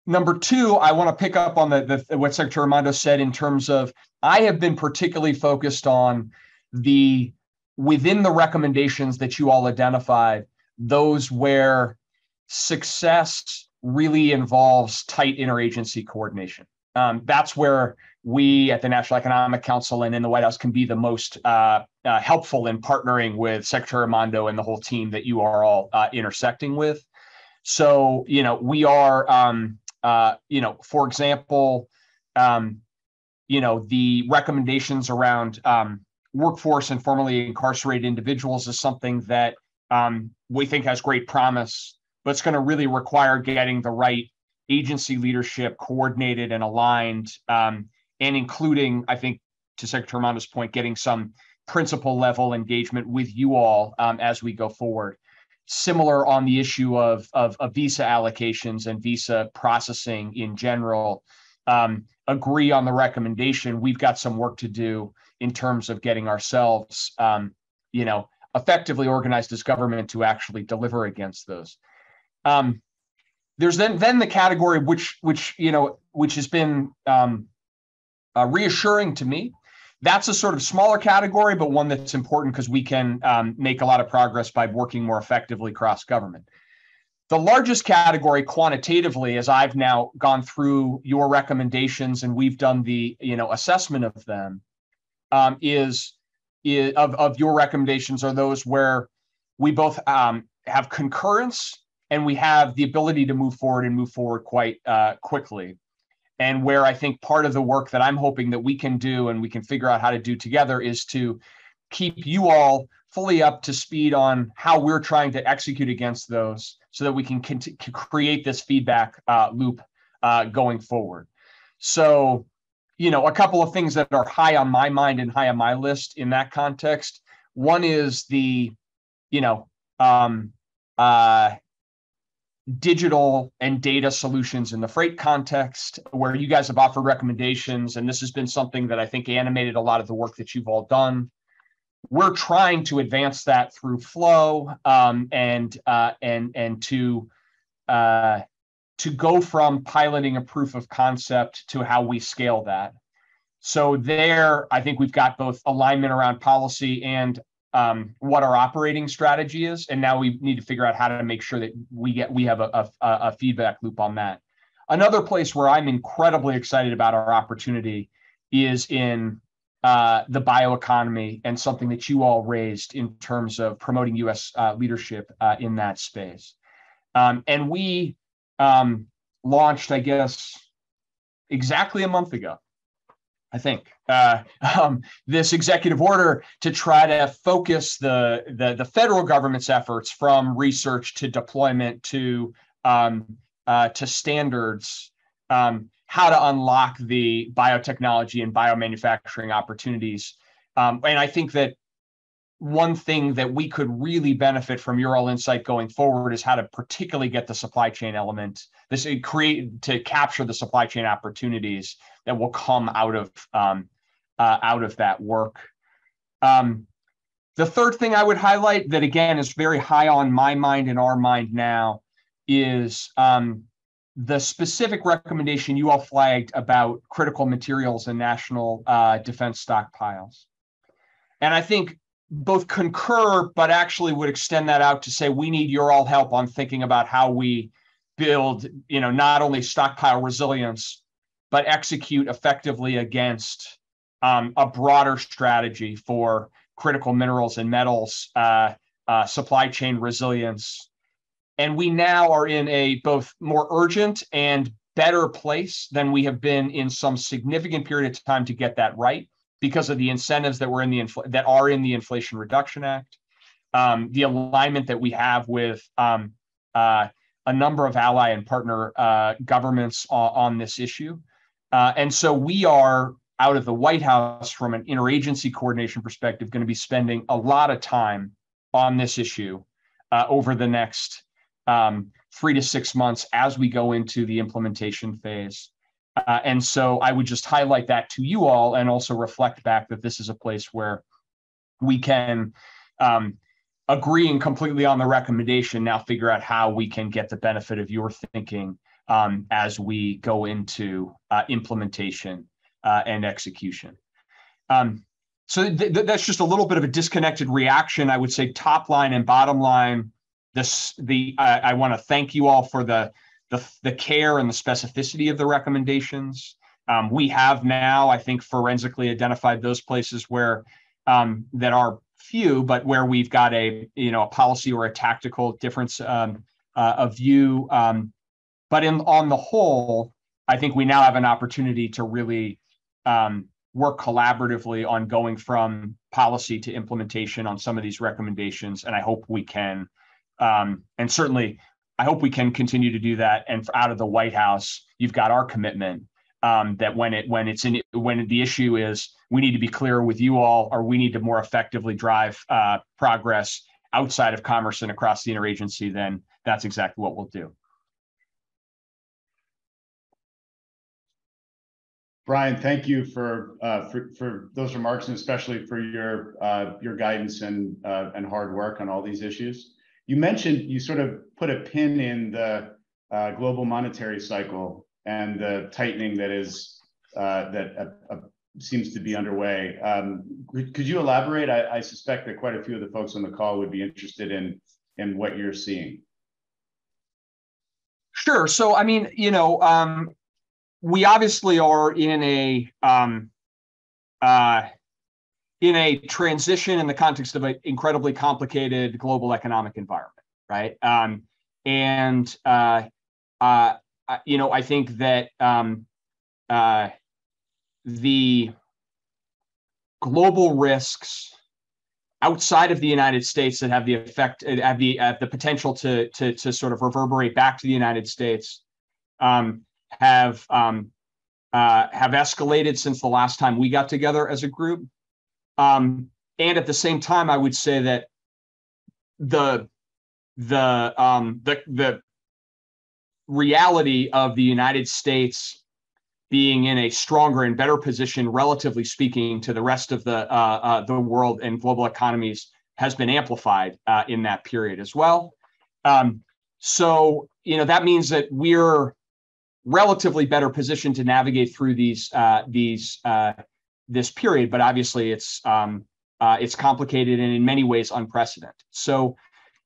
L: Number two, I want to pick up on what Secretary Raimondo said in terms of, I have been particularly focused on within the recommendations that you all identified, those where success really involves tight interagency coordination. That's where we at the National Economic Council and in the White House can be the most helpful in partnering with Secretary Raimondo and the whole team that you are all intersecting with. So, we are, for example, the recommendations around workforce and formerly incarcerated individuals is something that we think has great promise, but it's going to really require getting the right agency leadership coordinated and aligned, and including, I think, to Secretary Raimondo's point, getting some principal level engagement with you all as we go forward. Similar on the issue of visa allocations and visa processing in general. Agree on the recommendation. We've got some work to do in terms of getting ourselves, effectively organized as government to actually deliver against those. There's then the category which has been reassuring to me. That's a sort of smaller category, but one that's important because we can make a lot of progress by working more effectively cross government. The largest category quantitatively, as I've now gone through your recommendations and we've done the assessment of them, is of your recommendations are those where we both have concurrence and we have the ability to move forward quite quickly. And where I think part of the work that I'm hoping that we can do and we can figure out how to do together is to keep you all fully up to speed on how we're trying to execute against those so that we can create this feedback loop going forward. So, a couple of things that are high on my mind and high on my list in that context. One is the, digital and data solutions in the freight context, where you guys have offered recommendations, and this has been something that I think animated a lot of the work that you've all done. We're trying to advance that through flow and to go from piloting a proof of concept to how we scale that. So there, I think we've got both alignment around policy and what our operating strategy is, and now we need to figure out how to make sure that we have a feedback loop on that. Another place where I'm incredibly excited about our opportunity is in the bioeconomy and something that you all raised in terms of promoting U.S. leadership in that space. And we launched, I guess, exactly a month ago, I think, this executive order to try to focus the federal government's efforts from research to deployment to standards, how to unlock the biotechnology and biomanufacturing opportunities. And I think that one thing that we could really benefit from your all insight going forward is how to particularly get the supply chain element, to capture the supply chain opportunities that will come out of that work. The third thing I would highlight that, again, is very high on my mind and our mind now is the specific recommendation you all flagged about critical materials and national defense stockpiles. And I think both concur, but actually would extend that out to say we need your all help on thinking about how we build, not only stockpile resilience, but execute effectively against a broader strategy for critical minerals and metals, supply chain resilience. And we now are in a both more urgent and better place than we have been in some significant period of time to get that right, because of the incentives that were in the that are in the Inflation Reduction Act, the alignment that we have with a number of ally and partner governments on this issue. And so we are, out of the White House, from an interagency coordination perspective, going to be spending a lot of time on this issue over the next 3 to 6 months as we go into the implementation phase. And so I would just highlight that to you all, and also reflect back that this is a place where we can, agreeing completely on the recommendation, now figure out how we can get the benefit of your thinking as we go into implementation and execution. So that's just a little bit of a disconnected reaction. I would say top line and bottom line, I want to thank you all for the care and the specificity of the recommendations. We have now, I think, forensically identified those places where that are few, but where we've got a policy or a tactical difference of view. But on the whole, I think we now have an opportunity to really work collaboratively on going from policy to implementation on some of these recommendations. And I hope we can, and certainly I hope we can continue to do that. And out of the White House, you've got our commitment that when the issue is, we need to be clear with you all, or we need to more effectively drive progress outside of commerce and across the interagency, then that's exactly what we'll do.
B: Brian, thank you for those remarks, and especially for your guidance and hard work on all these issues. You mentioned, you sort of put a pin in the global monetary cycle and the tightening that is seems to be underway. Could you elaborate? I suspect that quite a few of the folks on the call would be interested in what you're seeing.
L: Sure. So, I mean, we obviously are in a transition in the context of an incredibly complicated global economic environment, right? I think that the global risks outside of the United States that have the effect, have the potential to sort of reverberate back to the United States, have escalated since the last time we got together as a group. And at the same time, I would say that the reality of the United States being in a stronger and better position, relatively speaking, to the rest of the world and global economies has been amplified in that period as well. So, that means that we're relatively better positioned to navigate through this period, but obviously it's complicated and in many ways unprecedented. So,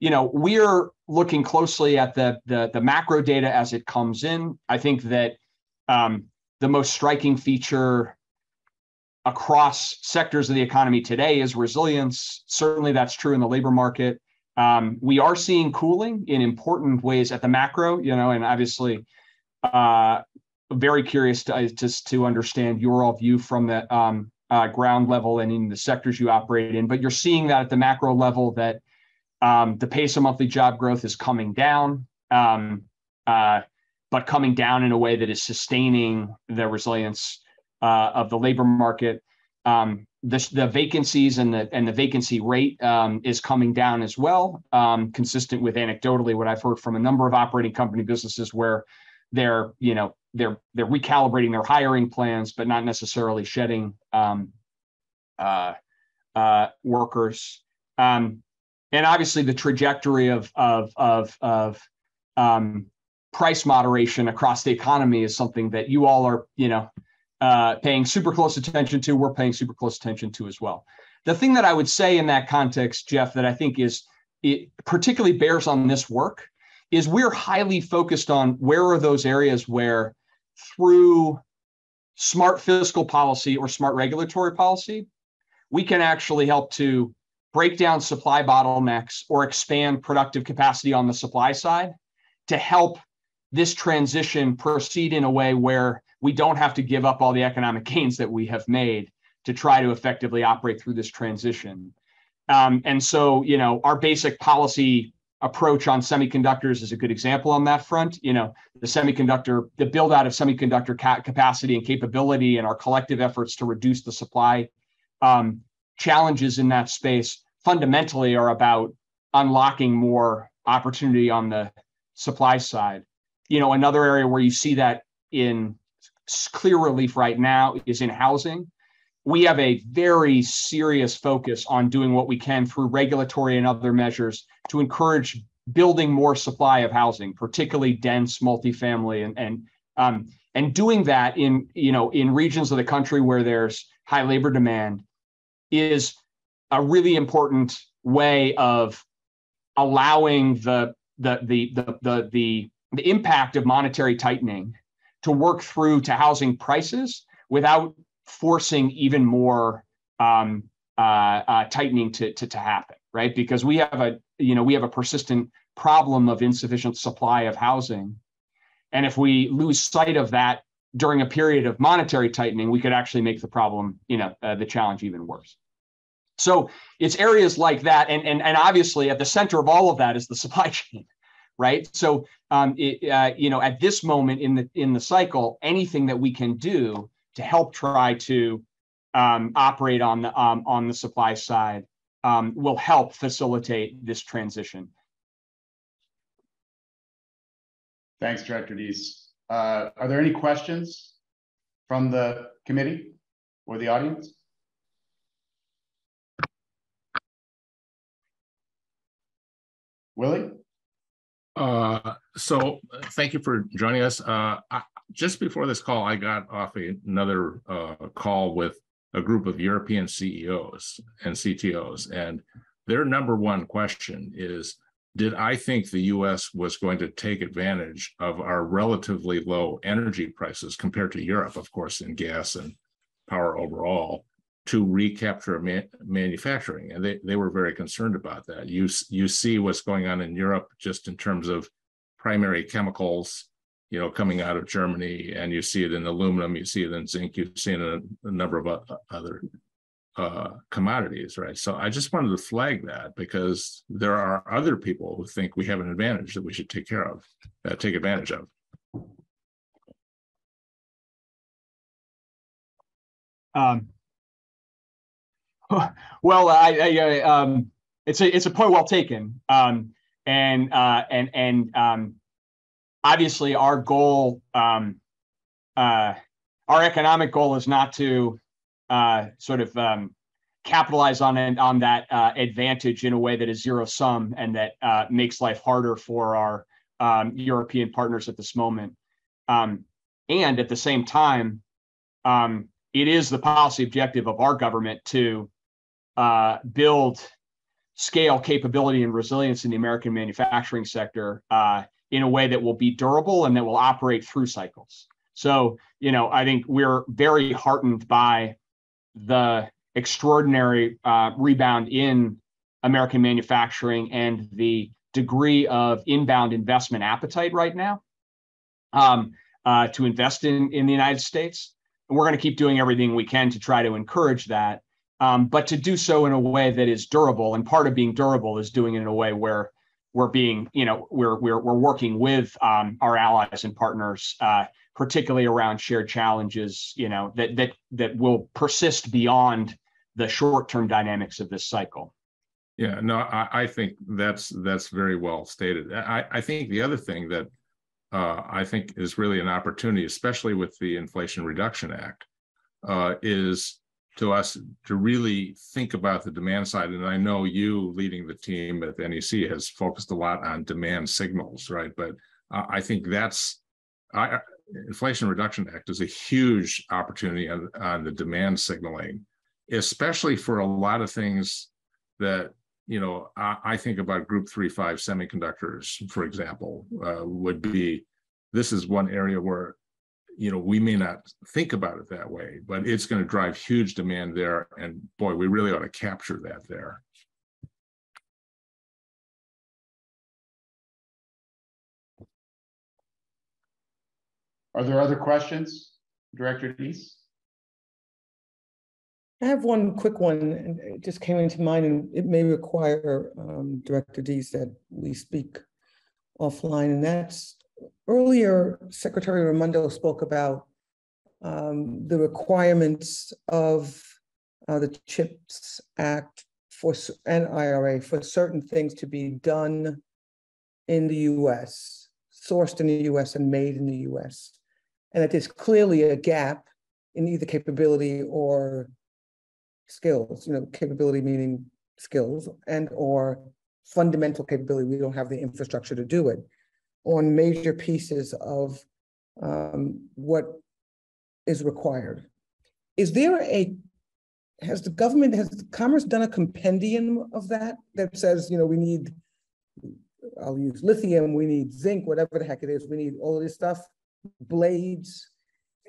L: we're looking closely at the macro data as it comes in. I think that the most striking feature across sectors of the economy today is resilience. Certainly that's true in the labor market. We are seeing cooling in important ways at the macro, and obviously very curious to understand your all view from the ground level and in the sectors you operate in. But you're seeing that at the macro level, that the pace of monthly job growth is coming down, but coming down in a way that is sustaining the resilience of the labor market. The vacancies and the vacancy rate is coming down as well, consistent with anecdotally what I've heard from a number of operating company businesses where they're recalibrating their hiring plans, but not necessarily shedding workers. And obviously the trajectory of price moderation across the economy is something that you all are, paying super close attention to. We're paying super close attention to as well. The thing that I would say in that context, Jeff, that I think it particularly bears on this work is we're highly focused on where are those areas where through smart fiscal policy or smart regulatory policy, we can actually help to break down supply bottlenecks or expand productive capacity on the supply side to help this transition proceed in a way where we don't have to give up all the economic gains that we have made to try to effectively operate through this transition. And so, you know, our basic policy approach on semiconductors is a good example on that front. You know, the build out of semiconductor capacity and capability and our collective efforts to reduce the supply challenges in that space fundamentally are about unlocking more opportunity on the supply side. You know, another area where you see that in clear relief right now is in housing. We have a very serious focus on doing what we can through regulatory and other measures to encourage building more supply of housing, particularly dense multifamily, and doing that in, you know, in regions of the country where there's high labor demand is a really important way of allowing the impact of monetary tightening to work through to housing prices without forcing even more tightening to happen, right? Because we have a persistent problem of insufficient supply of housing, and if we lose sight of that during a period of monetary tightening, we could actually make the problem, the challenge even worse. So it's areas like that, and obviously at the center of all of that is the supply chain, right? So at this moment in the cycle, anything that we can do to help try to operate on the supply side will help facilitate this transition.
B: Thanks, Director Deese. Are there any questions from the committee or the audience? Willie?
F: So thank you for joining us. Just before this call, I got off another call with a group of European CEOs and CTOs, and their number one question is, did I think the US was going to take advantage of our relatively low energy prices compared to Europe, of course, in gas and power overall, to recapture manufacturing? And they were very concerned about that. You see what's going on in Europe just in terms of primary chemicals, coming out of Germany, and you see it in aluminum, you see it in zinc, you see it in a number of other commodities, right? So I just wanted to flag that because there are other people who think we have an advantage that we should take advantage of.
L: Well, it's a point well taken, and obviously our goal, our economic goal is not to capitalize on that advantage in a way that is zero sum and that makes life harder for our European partners at this moment. And at the same time, it is the policy objective of our government to build scale, capability, and resilience in the American manufacturing sector in a way that will be durable and that will operate through cycles. So, I think we're very heartened by the extraordinary rebound in American manufacturing and the degree of inbound investment appetite right now to invest in the United States. And we're going to keep doing everything we can to try to encourage that, but to do so in a way that is durable. And part of being durable is doing it in a way where we're being, we're working with our allies and partners, particularly around shared challenges, that will persist beyond the short-term dynamics of this cycle.
F: Yeah, no, I think that's very well stated. I think the other thing that I think is really an opportunity, especially with the Inflation Reduction Act, is to us to really think about the demand side. And I know you leading the team at the NEC has focused a lot on demand signals, right? But I think Inflation Reduction Act is a huge opportunity on the demand signaling, especially for a lot of things that, I think about Group 3-5 semiconductors, for example, this is one area where, we may not think about it that way, but it's going to drive huge demand there. And boy, we really ought to capture that there.
B: Are there other questions, Director Deese?
C: I have one quick one, and it just came into mind, and it may require Director Deese that we speak offline, and that's earlier Secretary Raimondo spoke about the requirements of the CHIPS Act and IRA for certain things to be done in the US, sourced in the US and made in the US. And that there's clearly a gap in either capability or skills, capability meaning skills and or fundamental capability. We don't have the infrastructure to do it on major pieces of what is required. Has Commerce done a compendium of that says, we need, I'll use lithium, we need zinc, whatever the heck it is, we need all of this stuff, blades,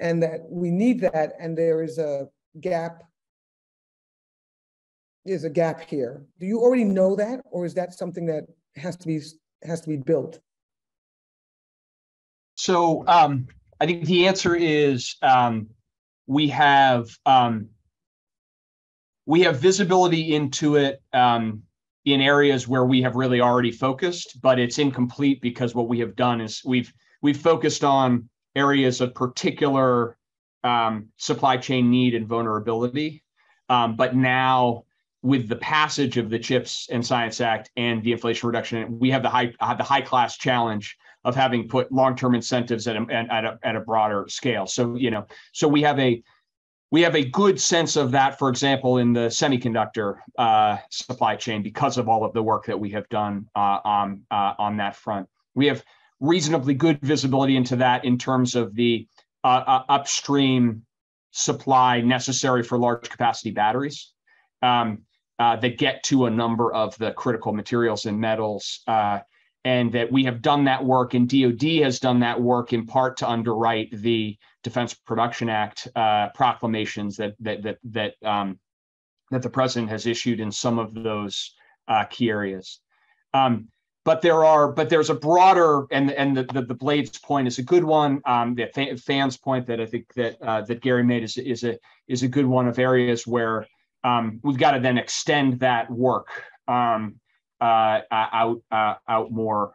C: and that we need that, and there is a gap. There's a gap here. Do you already know that, or is that something that has to be built?
L: So I think the answer is we have visibility into it in areas where we have really already focused, but it's incomplete because what we have done is we've focused on areas of particular supply chain need and vulnerability. But now, with the passage of the CHIPS and Science Act and the Inflation Reduction Act, we have the high class challenge of having put long-term incentives at a broader scale. So so we have a good sense of that, for example, in the semiconductor supply chain because of all of the work that we have done on that front. We have reasonably good visibility into that in terms of the upstream supply necessary for large capacity batteries that get to a number of the critical materials and metals. And that we have done that work, and DoD has done that work in part to underwrite the Defense Production Act proclamations that the president has issued in some of those key areas. But there's a broader, and the blades point is a good one. The fans point that I think that Gary made is a good one of areas where we've got to then extend that work out more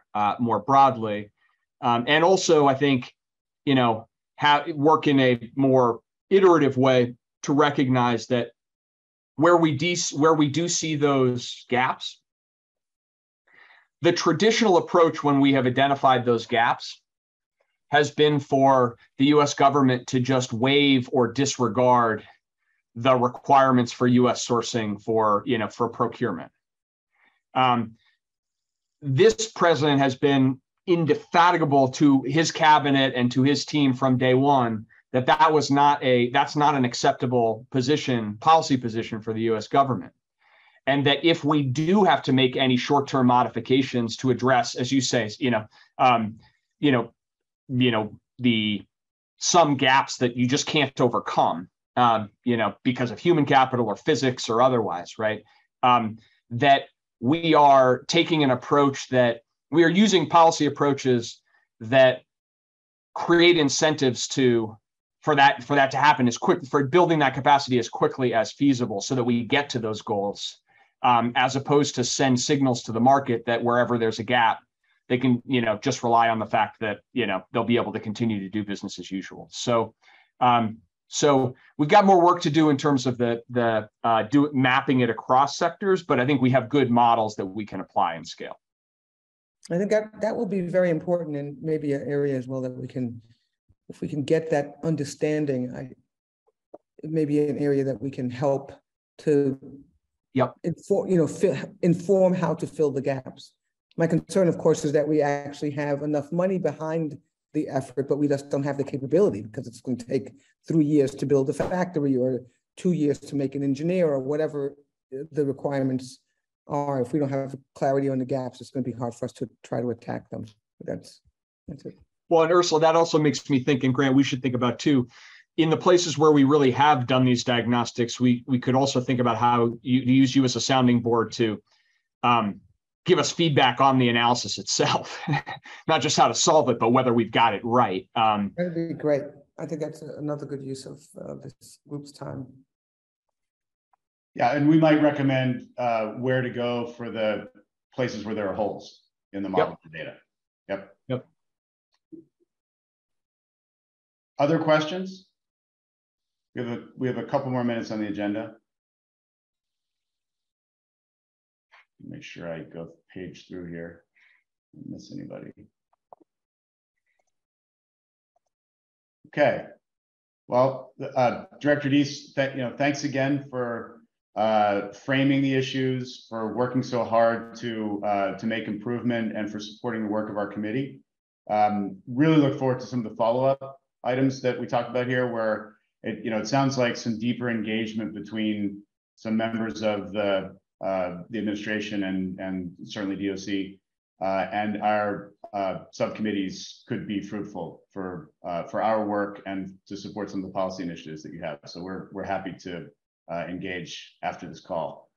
L: broadly, and also I think work in a more iterative way to recognize that where we do see those gaps, the traditional approach when we have identified those gaps has been for the U.S. government to just waive or disregard the requirements for U.S. sourcing for procurement. This president has been indefatigable to his cabinet and to his team from day one that's not an acceptable policy position for the U.S. government, and that if we do have to make any short-term modifications to address, as you say, some gaps that you just can't overcome, because of human capital or physics or otherwise, right? That we are taking an approach that we are using policy approaches that create incentives for that to happen for building that capacity as quickly as feasible so that we get to those goals, as opposed to send signals to the market that wherever there's a gap, they can, just rely on the fact that, they'll be able to continue to do business as usual. So we've got more work to do in terms of mapping it across sectors, but I think we have good models that we can apply and scale.
C: I think that will be very important, and maybe an area as well that if we can get that understanding, it may be an area that we can help to inform how to fill the gaps. My concern, of course, is that we actually have enough money behind the effort, but we just don't have the capability because it's going to take 3 years to build a factory or 2 years to make an engineer or whatever the requirements are. If we don't have clarity on the gaps, it's going to be hard for us to try to attack them. That's it.
L: Well, and Ursula, that also makes me think, and Grant, we should think about too, in the places where we really have done these diagnostics, we could also think about how you use you as a sounding board to give us feedback on the analysis itself, not just how to solve it, but whether we've got it right.
C: That'd be great. I think that's another good use of this group's time.
B: Yeah, and we might recommend where to go for the places where there are holes in the model data. Yep.
L: Yep.
B: Other questions? We have a couple more minutes on the agenda. Make sure I go page through here. Don't miss anybody. Okay. Well, Director Deese, thanks again for framing the issues, for working so hard to make improvement, and for supporting the work of our committee. Really look forward to some of the follow-up items that we talked about here, where it sounds like some deeper engagement between some members of the administration and certainly DOC and our subcommittees could be fruitful for our work and to support some of the policy initiatives that you have. So we're happy to engage after this call.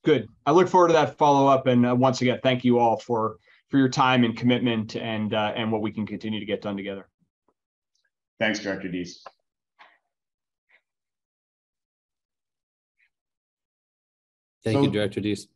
L: Good. I look forward to that follow-up. And once again, thank you all for your time and commitment and what we can continue to get done together.
B: Thanks, Director Deese.
A: Thank you, Director Deese.